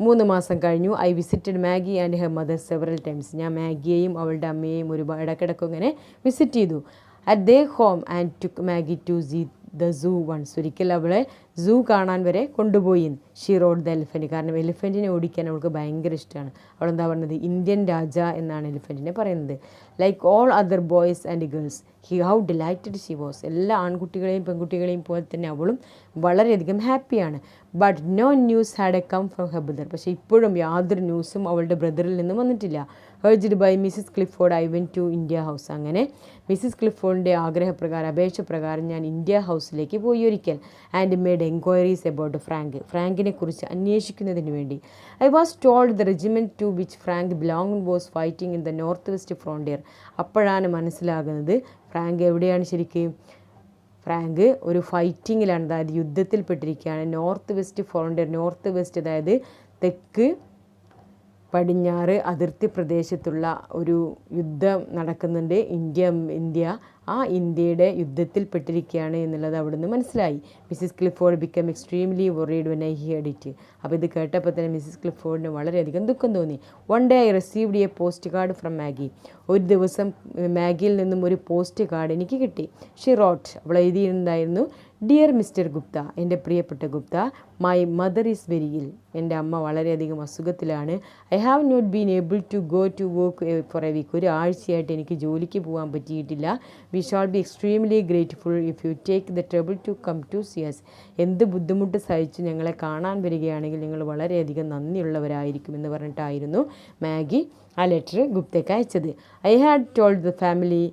3 മാസം കഴിഞ്ഞു. I visited Maggie and her mother several times. ഞാൻ മാഗിയെയും അവളുടെ അമ്മയെയും ഒരുപാട് ഇടയ്ക്കിടയ്ക്ക് ഇങ്ങനെ വിസിറ്റ് ചെയ്തു. At their home and took Maggie to the zoo once. ഒരിക്കൽ അവളെ സൂ കാണാൻ വരെ കൊണ്ടുപോയി. She rode the elephant. കാരണം എലിഫൻറ്റിനെ ഓടിക്കാൻ അവൾക്ക് ഭയങ്കര ഇഷ്ടമാണ്. അവളെന്താ പറയുന്നത്, ഇന്ത്യൻ രാജ എന്നാണ് എലിഫൻറ്റിനെ പറയുന്നത്. Like all other boys and girls how delighted she was. എല്ലാ ആൺകുട്ടികളെയും പെൺകുട്ടികളെയും പോലെ തന്നെ അവളും വളരെയധികം ഹാപ്പിയാണ്. But no news had a come from her brother. പക്ഷേ ഇപ്പോഴും യാതൊരു ന്യൂസും അവളുടെ ബ്രദറിൽ നിന്നും വന്നിട്ടില്ല. Urged by Mrs Clifford I went to India House. അങ്ങനെ മിസ്സിസ് ക്ലിഫോർഡിൻ്റെ ആഗ്രഹപ്രകാരം, അപേക്ഷ പ്രകാരം ഞാൻ ഇന്ത്യ ഹൗസിലേക്ക് പോയി ഒരിക്കൽ. ആൻഡ് മെയ്ഡ് എൻക്വയറീസ് അബൌട്ട് ഫ്രാങ്കിനെ കുറിച്ച് അന്വേഷിക്കുന്നതിന് വേണ്ടി. I was told the regiment to which Frank belong was fighting in the North West Frontier. അപ്പോഴാണ് മനസ്സിലാകുന്നത് ഫ്രാങ്ക് എവിടെയാണ് ശരിക്കും. ഫ്രാങ്ക് ഒരു ഫൈറ്റിങ്ങിലാണ്, അതായത് യുദ്ധത്തിൽപ്പെട്ടിരിക്കുകയാണ്. North West Frontier, North West അതായത് തെക്ക് പടിഞ്ഞാറ് അതിർത്തി പ്രദേശത്തുള്ള ഒരു യുദ്ധം നടക്കുന്നുണ്ട്. ഇന്ത്യ ആ ഇന്ത്യയുടെ യുദ്ധത്തിൽപ്പെട്ടിരിക്കുകയാണ് എന്നുള്ളത് അവിടുന്ന് മനസ്സിലായി. Mrs Clifford become extremely worried when I heard it. അപ്പോൾ ഇത് കേട്ടപ്പോൾ തന്നെ മിസ്സിസ് ക്ലിഫോർഡിന് വളരെയധികം ദുഃഖം തോന്നി. One day I received A post card from Maggi. ഒരു ദിവസം മാഗിയിൽ നിന്നും ഒരു പോസ്റ്റ് കാർഡ് എനിക്ക് കിട്ടി. ഷി റോട്ട്, അവൾ എഴുതിയിട്ടുണ്ടായിരുന്നു, ഡിയർ മിസ്റ്റർ ഗുപ്ത, എൻ്റെ പ്രിയപ്പെട്ട Gupta, my mother is very ill. എൻ്റെ അമ്മ വളരെയധികം അസുഖത്തിലാണ്. I have not been able to go to work for a week. ഒരാഴ്ചയായിട്ട് എനിക്ക് ജോലിക്ക് പോകാൻ പറ്റിയിട്ടില്ല. We shall be extremely grateful if you take the trouble to come to see us. എന്ത് ബുദ്ധിമുട്ട് സഹിച്ച് ഞങ്ങളെ കാണാൻ വരികയാണെങ്കിൽ നിങ്ങൾ വളരെയധികം നന്ദിയുള്ളവരായിരിക്കും എന്ന് പറഞ്ഞിട്ടായിരുന്നു മാഗി ആ ലെറ്റർ ഗുപ്തയ്ക്ക് അയച്ചത്. I had told the family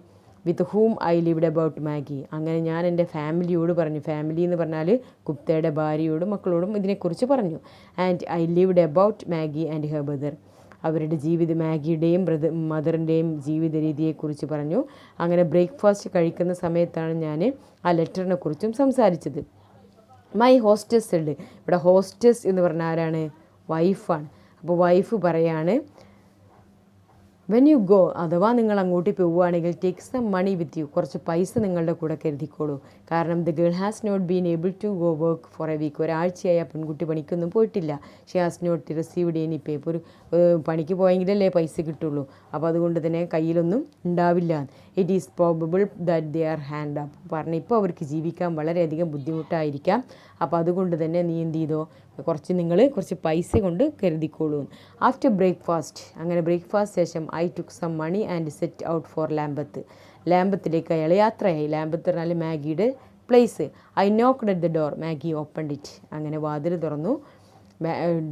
with ഹൂം I lived about Maggi. അങ്ങനെ ഞാൻ എൻ്റെ ഫാമിലിയോട് പറഞ്ഞു. ഫാമിലി എന്ന് പറഞ്ഞാൽ ഗുപ്തയുടെ ഭാര്യയോടും മക്കളോടും ഇതിനെക്കുറിച്ച് പറഞ്ഞു. And I lived about Maggi and her brother. അവരുടെ മാഗിയുടെയും മദറിൻ്റെയും ജീവിത രീതിയെക്കുറിച്ച് പറഞ്ഞു. അങ്ങനെ ബ്രേക്ക്ഫാസ്റ്റ് കഴിക്കുന്ന സമയത്താണ് ഞാൻ ആ ലെറ്ററിനെ കുറിച്ചും സംസാരിച്ചത്. മൈ ഹോസ്റ്റസ് ഉണ്ട്. ഇവിടെ ഹോസ്റ്റസ് എന്ന് പറഞ്ഞാൽ ആരാണ്? വൈഫാണ്. അപ്പോൾ വൈഫ് പറയാണ്, വെൻ യു ഗോ, അഥവാ നിങ്ങൾ അങ്ങോട്ട് പോവുകയാണെങ്കിൽ take some money with you. കുറച്ച് പൈസ നിങ്ങളുടെ കൂടെ കരുതിക്കോളൂ. കാരണം the girl has not been able to go work for a week. ഒരാഴ്ചയായി ആ പെൺകുട്ടി പണിക്കൊന്നും പോയിട്ടില്ല. She has not received any pay. ഇപ്പോൾ ഒരു പണിക്ക് പോയെങ്കിലല്ലേ പൈസ കിട്ടുള്ളൂ. അപ്പോൾ അതുകൊണ്ട് തന്നെ കയ്യിലൊന്നും ഉണ്ടാവില്ല. It is probable that they are hand up. പറഞ്ഞ് ഇപ്പോൾ അവർക്ക് ജീവിക്കാൻ വളരെയധികം ബുദ്ധിമുട്ടായിരിക്കാം. അപ്പോൾ അതുകൊണ്ട് തന്നെ നീ എന്ത് ചെയ്തോ, കുറച്ച് പൈസ കൊണ്ട് കരുതിക്കോളൂ. ആഫ്റ്റർ ബ്രേക്ക്ഫാസ്റ്റ്, അങ്ങനെ ബ്രേക്ക്ഫാസ്റ്റ് ശേഷം I took some money and set out for ലാംബത്തിലേക്ക് അയാൾ യാത്രയായി. ലാംബത്ത് പറഞ്ഞാൽ മാഗിയുടെ place. I knocked at the door. Maggie opened it. അങ്ങനെ വാതിൽ തുറന്നു.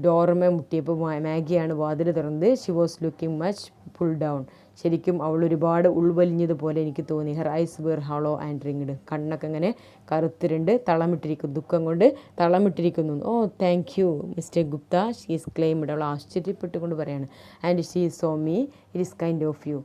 ഡോറുമേ മുട്ടിയപ്പോൾ മാഗിയാണ് വാതിൽ തുറന്നത്. She was looking much pull down. ശരിക്കും അവൾ ഒരുപാട് ഉൾവലിഞ്ഞതുപോലെ എനിക്ക് തോന്നി. Her eyes were hollow and ringed. കണ്ണൊക്കെ ഇങ്ങനെ കറുത്തിരുണ്ട്, തളമിട്ടിരിക്കുന്നു, ദുഃഖം കൊണ്ട് തളമിട്ടിരിക്കുന്നു. Oh thank you mister Gupta, she is claimed. അവൾ ആശ്ചര്യപ്പെട്ടുകൊണ്ട് പറയാണ്. And she saw me, it is kind of you.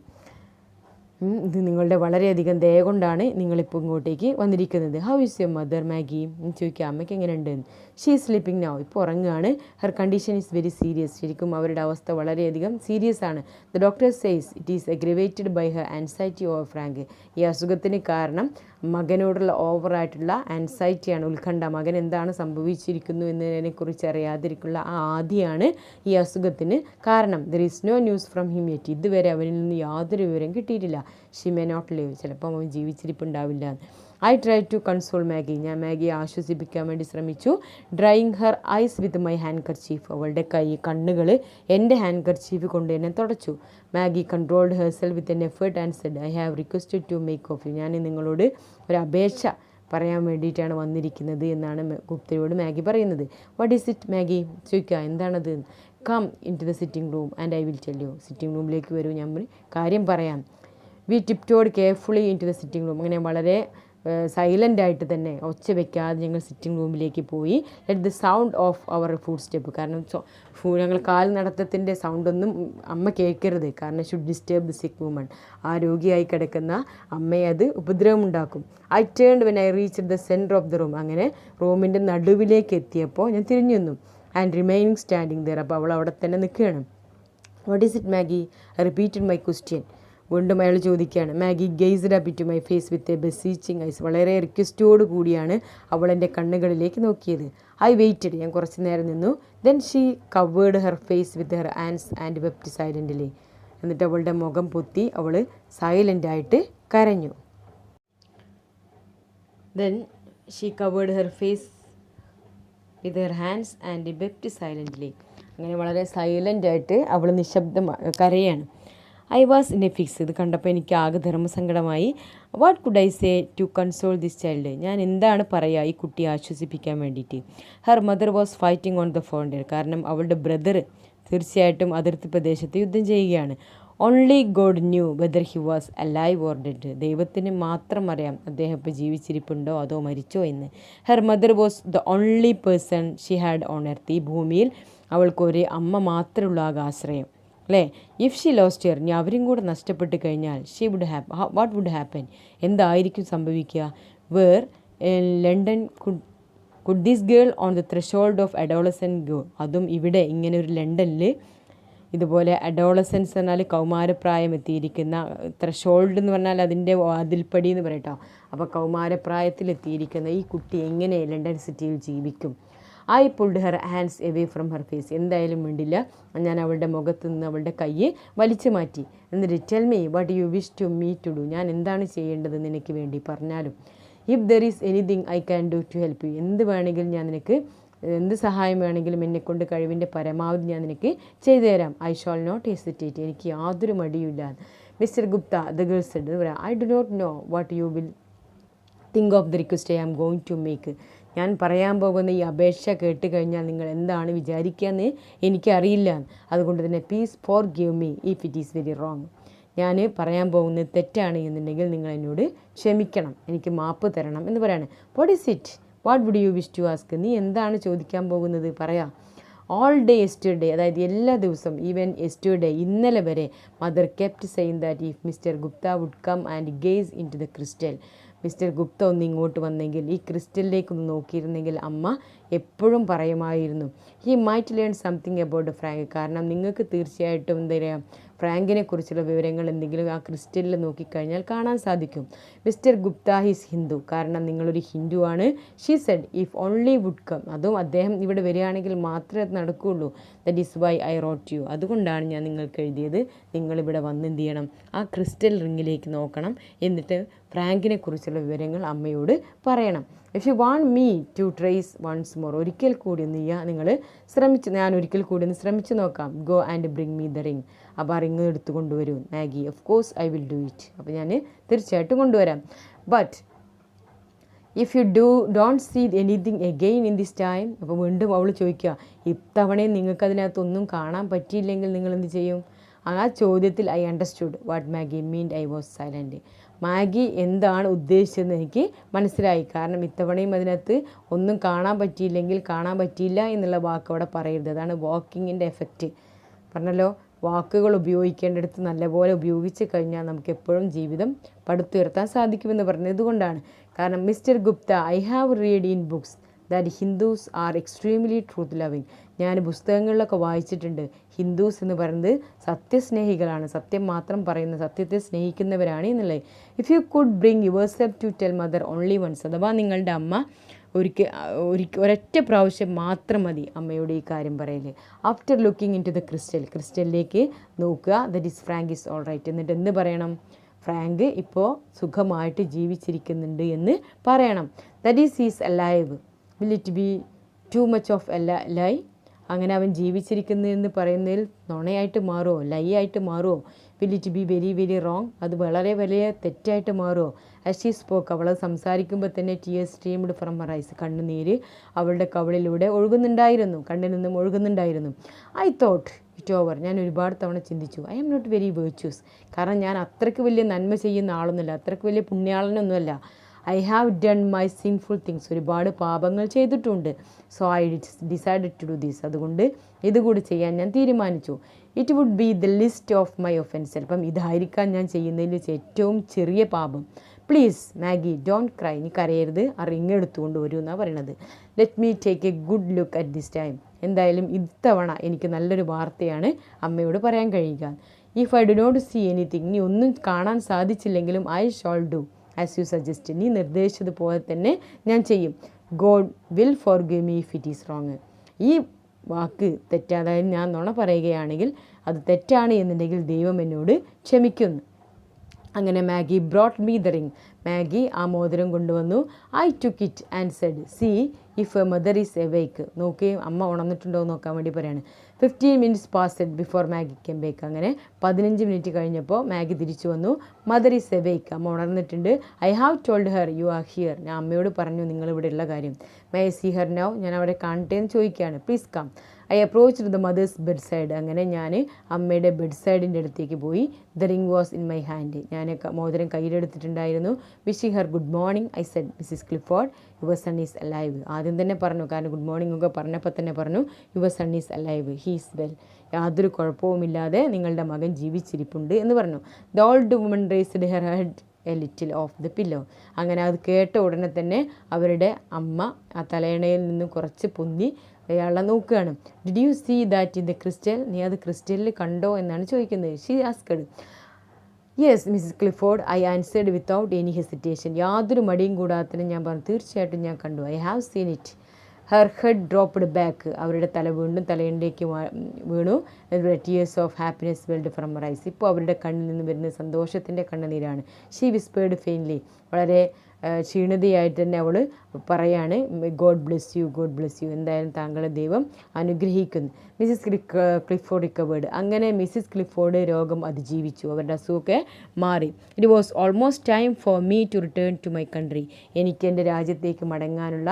ഇത് നിങ്ങളുടെ വളരെയധികം ദയ കൊണ്ടാണ് നിങ്ങളിപ്പോൾ ഇങ്ങോട്ടേക്ക് വന്നിരിക്കുന്നത്. How is your mother Maggie? ചോദിക്കുക, അമ്മയ്ക്ക് എങ്ങനെയുണ്ട്? She is sleeping now. ഇപ്പോൾ ഉറങ്ങുകയാണ്. Her condition is very serious. ശരിക്കും അവരുടെ അവസ്ഥ വളരെയധികം സീരിയസ് ആണ്. The doctor says it is aggravated by her anxiety over Frank. ഈ അസുഖത്തിന് കാരണം മകനോടുള്ള ഓവറായിട്ടുള്ള ആൻസൈറ്റിയാണ്, ഉത്കണ്ഠ. മകൻ എന്താണ് സംഭവിച്ചിരിക്കുന്നു എന്നതിനെക്കുറിച്ച് അറിയാതിരിക്കുന്ന ആ ആദിയാണ് ഈ അസുഖത്തിന് കാരണം. There is no news from him yet. ഇതുവരെ അവനിൽ നിന്ന് യാതൊരു വിവരം കിട്ടിയിട്ടില്ല. She may not live. ചിലപ്പോൾ അവൻ ജീവിച്ചിരിപ്പുണ്ടാവില്ല. I try to console Maggie. ഞാൻ മാഗിയെ ആശ്വസിപ്പിക്കാൻ വേണ്ടി ശ്രമിച്ചു. Drying her eyes with my handkerchief. അവളുടെ കണ്ണുകൾ എൻ്റെ ഹാൻഡ് കർച്ചീഫ് കൊണ്ട് എന്നെ തുടച്ചു. Maggie controlled herself with an effort and said, I have requested to make of you. ഞാൻ നിങ്ങളോട് ഒരു അപേക്ഷ പറയാൻ വേണ്ടിയിട്ടാണ് വന്നിരിക്കുന്നത് എന്നാണ് ഗുപ്തയോട് മാഗി പറയുന്നത്. വാട്ട് ഈസ് ഇറ്റ് മാഗി ചോദിക്കുക, എന്താണത്? Come into the sitting room and I will tell you. Sitting റൂമിലേക്ക് വരൂ, ഞാൻ കാര്യം പറയാം. We tiptoed carefully into the sitting room. അങ്ങനെ വളരെ സൈലൻ്റായിട്ട് തന്നെ ഒച്ച വെക്കാതെ ഞങ്ങൾ സിറ്റിംഗ് റൂമിലേക്ക് പോയി. Let the sound of our foot step, കാരണം ഞങ്ങൾ കാൽ നടത്തത്തിൻ്റെ സൗണ്ടൊന്നും അമ്മ കേൾക്കരുത്, കാരണം should disturb the sick woman. ആ രോഗിയായി കിടക്കുന്ന അമ്മയെ അത് ഉപദ്രവമുണ്ടാക്കും. I turned when I reach the centre of the room. അങ്ങനെ റൂമിൻ്റെ നടുവിലേക്ക് എത്തിയപ്പോൾ ഞാൻ തിരിഞ്ഞു നിന്നു. And remaining standing there. അപ്പോൾ അവൾ അവിടെ തന്നെ നിൽക്കുകയാണ്. What is it Maggie? I repeated my question. വീണ്ടും അയാൾ ചോദിക്കുകയാണ്. Maggie gazed up to my face with a beseeching eyes. വളരെ റിക്വസ്റ്റോട് കൂടിയാണ് അവൾ എൻ്റെ കണ്ണുകളിലേക്ക് നോക്കിയത്. I waited. ഞാൻ കുറച്ച് നേരം നിന്നു. Then she covered her face with her hands and wept silently. എന്നിട്ട് അവളുടെ മുഖം പൊത്തി അവൾ സൈലൻ്റായിട്ട് കരഞ്ഞു. Then she covered her face with her hands and wept silently. അങ്ങനെ വളരെ സൈലൻ്റായിട്ട് അവൾ നിശബ്ദം കരയാണ്. I was in a fix. ഇത് കണ്ടപ്പോൾ എനിക്ക് ആകെ ധർമ്മസങ്കടമായി. What could I say to console this child? ഞാൻ എന്താണ് പറയുക ഈ കുട്ടിയെ ആശ്വസിപ്പിക്കാൻ വേണ്ടിയിട്ട്? Her mother was fighting on the frontier. കാരണം അവളുടെ ബ്രദർ തീർച്ചയായിട്ടും അതിർത്തി പ്രദേശത്ത് യുദ്ധം ചെയ്യുകയാണ്. Only God new whether he was alive or dead. ദൈവത്തിന് മാത്രം അറിയാം അദ്ദേഹം ഇപ്പോൾ ജീവിച്ചിരിപ്പുണ്ടോ അതോ മരിച്ചോ എന്ന്. Her mother was the only person she had on earth. ഈ ഭൂമിയിൽ അവൾക്കൊരു അമ്മ മാത്രമുള്ള ആശ്രയം, അല്ലേ? ഇഫ് ഷി ലോസ്റ്റ് ഹിയർ, ഇനി അവരും കൂടെ നഷ്ടപ്പെട്ട് കഴിഞ്ഞാൽ she would what would happen? എന്തായിരിക്കും സംഭവിക്കുക? Where London could this girl on the threshold of adolescent go. അതും ഇവിടെ ഇങ്ങനെ ഒരു ലണ്ടനിൽ ഇതുപോലെ അഡോളസൻസ് എന്നാൽ കൗമാരപ്രായം എത്തിയിരിക്കുന്ന, ത്രഷോൾഡ് എന്ന് പറഞ്ഞാൽ അതിൻ്റെ വാതിൽപ്പടി എന്ന് പറയട്ടോ. അപ്പോൾ കൗമാരപ്രായത്തിലെത്തിയിരിക്കുന്ന ഈ കുട്ടി എങ്ങനെ ലണ്ടൻ സിറ്റിയിൽ ജീവിക്കും? I pulled her hands away from her face. എന്തായാലും വേണ്ടില്ല, ഞാൻ അവളുടെ മുഖത്ത് നിന്ന് അവളുടെ കയ്യെ വലിച്ചു മാറ്റി. എന്നിട്ട് tell me what you wish to me to do. ഞാൻ എന്താണ് ചെയ്യേണ്ടത് നിനക്ക് വേണ്ടി പറഞ്ഞാലും. If there is anything I can do to help you. എന്ത് വേണമെങ്കിലും ഞാൻ നിനക്ക്, എന്ത് സഹായം വേണമെങ്കിലും എന്നെക്കൊണ്ട് കഴിവിൻ്റെ പരമാവധി ഞാൻ നിനക്ക് ചെയ്തു തരാം. I shall not hesitate. എനിക്ക് യാതൊരു മടിയുമില്ല. Mister Gupta, the girl said, I do not know what you will think of the request I am going to make. ഞാൻ പറയാൻ പോകുന്ന ഈ അപേക്ഷ കേട്ട് കഴിഞ്ഞാൽ നിങ്ങൾ എന്താണ് വിചാരിക്കുകയെന്ന് എനിക്കറിയില്ല. അതുകൊണ്ട് തന്നെ please forgive me if it is very wrong. ഞാൻ പറയാൻ പോകുന്നത് തെറ്റാണ് എന്നുണ്ടെങ്കിൽ നിങ്ങൾ എന്നോട് ക്ഷമിക്കണം, എനിക്ക് മാപ്പ് തരണം എന്ന് പറയാണ്. What is it? What would you wish to ask? നീ എന്താണ് ചോദിക്കാൻ പോകുന്നത്? പറയാം. ഓൾ ഡേ യെസ്റ്റർഡേ, അതായത് എല്ലാ ദിവസവും, ഈവൻ യെസ്റ്റർഡേ, ഇന്നലെ വരെ, mother kept saying that if mister Gupta would come and gaze into the crystal. Mister Gupta ഒന്ന് ഇങ്ങോട്ട് വന്നെങ്കിൽ, ഈ ക്രിസ്റ്റലിലേക്കൊന്ന് നോക്കിയിരുന്നെങ്കിൽ അമ്മ എപ്പോഴും പറയുമായിരുന്നു, he might learn something about Frank. കാരണം നിങ്ങൾക്ക് തീർച്ചയായിട്ടും എന്താ പറയുക, ഫ്രാങ്കിനെ കുറിച്ചുള്ള വിവരങ്ങൾ എന്തെങ്കിലും ആ ക്രിസ്റ്റലിൽ നോക്കിക്കഴിഞ്ഞാൽ കാണാൻ സാധിക്കും. മിസ്റ്റർ ഗുപ്ത ഹിസ് ഹിന്ദു, കാരണം നിങ്ങളൊരു ഹിന്ദു ആണ്. She said if only would come, അതും അദ്ദേഹം ഇവിടെ വരികയാണെങ്കിൽ മാത്രമേ അത് നടക്കുകയുള്ളൂ. That is why I wrote you. അതുകൊണ്ടാണ് ഞാൻ നിങ്ങൾക്ക് എഴുതിയത്. നിങ്ങളിവിടെ വന്ന് എന്ത് ചെയ്യണം, ആ ക്രിസ്റ്റൽ റിങ്ങിലേക്ക് നോക്കണം, എന്നിട്ട് ഫ്രാങ്കിനെ കുറിച്ചുള്ള വിവരങ്ങൾ അമ്മയോട് പറയണം. If you want me to trace once more, ഒരിക്കൽ കൂടി ഒന്ന് നിങ്ങൾ ഞാൻ ഒരിക്കൽ കൂടി ഒന്ന് ശ്രമിച്ച് നോക്കാം. Go and bring me the ring. അപ്പോൾ ആ റിങ് എടുത്ത് കൊണ്ടുവരൂ Maggie. Of course I will do it. അപ്പോൾ ഞാൻ തീർച്ചയായിട്ടും കൊണ്ടുവരാം. But if you don't see anything again in this time. അപ്പോൾ വീണ്ടും അവൾ ചോദിക്കുക, ഇത്തവണയും നിങ്ങൾക്ക് അതിനകത്തൊന്നും കാണാൻ പറ്റിയില്ലെങ്കിൽ നിങ്ങൾ എന്ത് ചെയ്യും? ആ ചോദ്യത്തിൽ I understood what Maggi മീൻഡ്. I was silent. Maggi എന്താണ് ഉദ്ദേശിച്ചതെന്ന് എനിക്ക് മനസ്സിലായി. കാരണം ഇത്തവണയും അതിനകത്ത് ഒന്നും കാണാൻ പറ്റിയില്ലെങ്കിൽ കാണാൻ പറ്റിയില്ല എന്നുള്ള വാക്ക് അവിടെ പറയരുത്. അതാണ് വാക്കിങ്ങിൻ്റെ എഫക്റ്റ്. പറഞ്ഞല്ലോ, വാക്കുകൾ ഉപയോഗിക്കേണ്ടടുത്ത് നല്ലപോലെ ഉപയോഗിച്ച് കഴിഞ്ഞാൽ നമുക്ക് എപ്പോഴും ജീവിതം പടുത്തുയർത്താൻ സാധിക്കുമെന്ന് പറഞ്ഞത് ഇതുകൊണ്ടാണ്. കാരണം mister Gupta, I have read in books that Hindus R extremely truth loving. ഞാൻ പുസ്തകങ്ങളിലൊക്കെ വായിച്ചിട്ടുണ്ട്, ഹിന്ദുസ് എന്ന് പറയുന്നത് സത്യസ്നേഹികളാണ്, സത്യം മാത്രം പറയുന്ന, സത്യത്തെ സ്നേഹിക്കുന്നവരാണ് എന്നുള്ളത്. If you could bring yourself to tell mother only once, അഥവാ നിങ്ങളുടെ അമ്മ ഒരൊറ്റ പ്രാവശ്യം മാത്രം മതി അമ്മയോട് ഈ കാര്യം പറയല്. After looking into the ക്രിസ്റ്റലിലേക്ക് നോക്കുക. That is Frank is all right. എന്നിട്ട് എന്ത് പറയണം? ഫ്രാങ്ക് ഇപ്പോൾ സുഖമായിട്ട് ജീവിച്ചിരിക്കുന്നുണ്ട് എന്ന് പറയണം. That is he's alive. Will it be too much of a lie? അങ്ങനെ അവൻ ജീവിച്ചിരിക്കുന്നതെന്ന് പറയുന്നതിൽ നുണയായിട്ട് മാറുമോ, ലൈ ആയിട്ട് മാറുമോ? Will it be very very wrong? അത് വളരെ വലിയ തെറ്റായിട്ട് മാറുമോ? ആസ് ഷീ സ്പോക്ക്, അവൾ സംസാരിക്കുമ്പോൾ തന്നെ tears streamed from her eyes, കണ്ണുനീര് അവളുടെ കവിളിലൂടെ ഒഴുകുന്നുണ്ടായിരുന്നു, കണ്ണിൽ നിന്നും ഒഴുകുന്നുണ്ടായിരുന്നു. ഐ തോട്ട് ഇറ്റ് ഓവർ, ഞാൻ ഒരുപാട് തവണ ചിന്തിച്ചു. I am not very virtuous, കാരണം ഞാൻ അത്രയ്ക്ക് വലിയ നന്മ ചെയ്യുന്ന ആളൊന്നുമല്ല, അത്രയ്ക്ക് വലിയ പുണ്യാളനൊന്നുമല്ല. I have done my sinful things, ഒരുപാട് പാപങ്ങൾ ചെയ്തിട്ടുണ്ട്. So I decided to do this, അതുകൊണ്ട് ഇതുകൂടി ചെയ്യാൻ ഞാൻ തീരുമാനിച്ചു. It would be the list of my offence, ചിലപ്പം ഇതായിരിക്കാൻ ഞാൻ ചെയ്യുന്നതിൽ വെച്ച് ഏറ്റവും ചെറിയ പാപം. പ്ലീസ് മാഗി ഡോണ്ട് ക്രൈ, നീ കരയരുത്, ആ റിങ് എടുത്തുകൊണ്ട് വരൂ എന്നാണ് പറയണത്. Let me take a good look at this time, എന്തായാലും ഇത്തവണ എനിക്ക് നല്ലൊരു വാർത്തയാണ് അമ്മയോട് പറയാൻ കഴിയുക. If I do not see anything, നീ ഒന്നും കാണാൻ സാധിച്ചില്ലെങ്കിലും I shall do as you suggest, നീ നിർദ്ദേശിച്ചതുപോലെ തന്നെ ഞാൻ ചെയ്യും. God will forgive me if it is wrong, ഈ വാക്ക് തെറ്റ്, അതായത് ഞാൻ നുണ പറയുകയാണെങ്കിൽ അത് തെറ്റാണ് എന്നുണ്ടെങ്കിൽ ദൈവം എന്നോട് ക്ഷമിക്കുന്നു. അങ്ങനെ Maggie brought me the ring, Maggie ആ മോതിരം കൊണ്ടുവന്നു. I took it and said see if a mother is awake, നോക്കി അമ്മ ഉണർന്നിട്ടുണ്ടോ എന്ന് നോക്കാൻ വേണ്ടി പറയാണ്. 15 minutes passed before Maggie came back, അങ്ങനെ 15 മിനിറ്റ് കഴിഞ്ഞപ്പോൾ മാഗി തിരിച്ചു വന്നു. മദർ ഈസ് എവേക്ക്, അമ്മ ഉണർന്നിട്ടുണ്ട്. I have told her you are here, ഞാൻ അമ്മയോട് പറഞ്ഞു നിങ്ങളിവിടെ ഉള്ള കാര്യം. May I see her now, ഞാൻ അവിടെ കാണട്ടെ എന്ന് ചോദിക്കുകയാണ്. Please come. I approached the mother's bedside, അങ്ങനെ ഞാൻ അമ്മയുടെ ബെഡ് സൈഡിൻ്റെ അടുത്തേക്ക് പോയി. The ring was in my hand, ഞാൻ മോതിരം കയ്യിലെടുത്തിട്ടുണ്ടായിരുന്നു. Wishing her good morning I said Mrs Clifford your son is alive, ആദ്യം തന്നെ പറഞ്ഞു, കാരണം ഗുഡ് മോർണിംഗ് ഒക്കെ പറഞ്ഞപ്പോൾ തന്നെ പറഞ്ഞു your son is alive, he is well, യാതൊരു കുഴപ്പവുമില്ലാതെ നിങ്ങളുടെ മകൻ ജീവിച്ചിരിപ്പുണ്ട് എന്ന് പറഞ്ഞു. The old woman raised her head A little of the pillow, അങ്ങനെ അത് കേട്ട ഉടനെ തന്നെ അവരുടെ അമ്മ ആ തലയണയിൽ നിന്നും കുറച്ച് പൊന്തി അയാളെ നോക്കുകയാണ്. Did you see that in the crystal, നീ അത് ക്രിസ്റ്റലിൽ കണ്ടോ എന്നാണ് ചോദിക്കുന്നത്. She asked. Yes missus Clifford, I answered without any hesitation, യാതൊരു മടിയും കൂടാത്തതിന് ഞാൻ പറഞ്ഞു തീർച്ചയായിട്ടും ഞാൻ കണ്ടു. I have seen it. Her head dropped back, അവരുടെ തല വീണ്ടും തലയിലേക്ക് വീണു. Tears of happiness welled from her eyes, ഇപ്പോൾ അവരുടെ കണ്ണിൽ നിന്ന് വരുന്ന സന്തോഷത്തിൻ്റെ കണ്ണുനീരാണ്. ഷീ വിസ്പേർഡ് ഫെയിൻലി, വളരെ ക്ഷീണിതയായിട്ട് തന്നെ അവൾ പറയാണ് God bless you, God bless you, എന്തായാലും താങ്കളെ ദൈവം അനുഗ്രഹിക്കുന്നു. മിസ്സിസ് ക്ലിഫോർഡ് റിക്കവേർഡ്, അങ്ങനെ മിസ്സിസ് ക്ലിഫോർഡ് രോഗം അതിജീവിച്ചു, അവരുടെ അസുഖമൊക്കെ മാറി. It was almost time for me to return to my country, എനിക്ക് എൻ്റെ രാജ്യത്തേക്ക് മടങ്ങാനുള്ള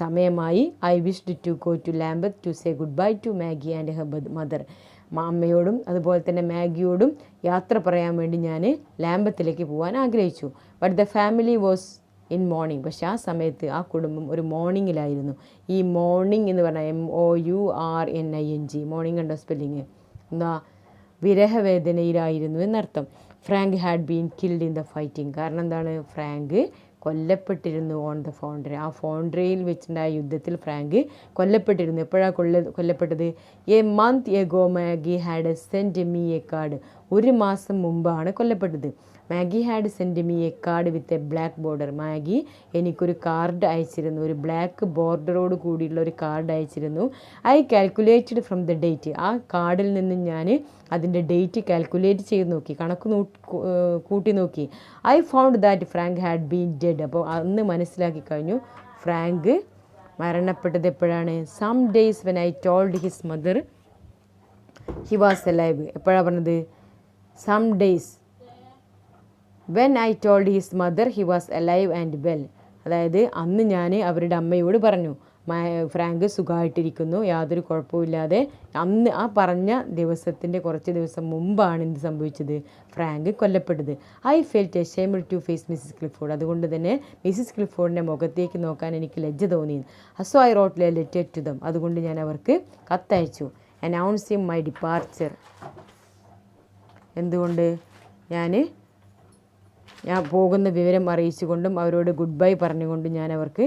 സമയമായി. I wished to go to Lambeth to say goodbye to Maggie and her mother, അമ്മയോടും അതുപോലെ തന്നെ മാഗിയോടും യാത്ര പറയാൻ വേണ്ടി ഞാൻ ലാംബത്തിലേക്ക് പോകാൻ ആഗ്രഹിച്ചു. But the family was in morning, പക്ഷേ ആ സമയത്ത് ആ കുടുംബം ഒരു മോർണിംഗിലായിരുന്നു. ഈ മോർണിംഗ് എന്ന് പറഞ്ഞാൽ MOURNING, മോർണിംഗ് കണ്ടോ സ്പെല്ലിങ്, എന്താ വിരഹവേദനയിലായിരുന്നു എന്നർത്ഥം. Frank had been killed in the fighting, കാരണം എന്താണ്, ഫ്രാങ്ക് കൊല്ലപ്പെട്ടിരുന്നു ഓൺ ദ ഫോൺഡ്ര, ആ ഫോൺഡ്രയിൽ വെച്ചിട്ടുണ്ടായ യുദ്ധത്തിൽ ഫ്രാങ്ക് കൊല്ലപ്പെട്ടിരുന്നു. എപ്പോഴാണ് കൊല്ലപ്പെട്ടത്? A month ago Maggi had send me A card, ഒരു മാസം മുമ്പാണ് കൊല്ലപ്പെട്ടത്. Maggi had send me A card with a black border, Maggi എനിക്കൊരു കാർഡ് അയച്ചിരുന്നു, ഒരു ബ്ലാക്ക് ബോർഡറോട് കൂടിയുള്ള ഒരു കാർഡ് അയച്ചിരുന്നു. I calculated from the date, ആ കാർഡിൽ നിന്ന് ഞാൻ അതിൻ്റെ ഡേറ്റ് കാൽക്കുലേറ്റ് ചെയ്ത് നോക്കി, കണക്ക് കൂട്ടി നോക്കി. I found that Frank had been dead, അപ്പോൾ അന്ന് മനസ്സിലാക്കി കഴിഞ്ഞു ഫ്രാങ്ക് മരണപ്പെട്ടത് എപ്പോഴാണ്? Some days when I told his mother he was alive, എപ്പോഴാണ് പറഞ്ഞത്? Some days when I told his mother he was alive and well, അതായത് അന്ന് ഞാൻ അവരുടെ അമ്മയോട് പറഞ്ഞു ഫ്രാങ്ക് സുഖമായിട്ടിരിക്കുന്നു, യാതൊരു കുഴപ്പമില്ലാതെ. അന്ന് ആ പറഞ്ഞ ദിവസത്തിൻ്റെ കുറച്ച് ദിവസം മുമ്പാണ് എന്ത് സംഭവിച്ചത്? ഫ്രാങ്ക് കൊല്ലപ്പെട്ടത്. I felt ashamed to face missus Clifford, അതുകൊണ്ട് തന്നെ മിസ്സിസ് ക്ലിഫോർഡിൻ്റെ മുഖത്തേക്ക് നോക്കാൻ എനിക്ക് ലജ്ജ തോന്നി. So I wrote a letter to them, അതുകൊണ്ട് ഞാൻ അവർക്ക് കത്തയച്ചു. അനൗൺസിങ് മൈ ഡിപ്പാർച്ചർ, എന്തുകൊണ്ട്? ഞാൻ പോകുന്ന വിവരം അറിയിച്ചുകൊണ്ടും അവരോട് ഗുഡ് ബൈ പറഞ്ഞുകൊണ്ടും ഞാൻ അവർക്ക്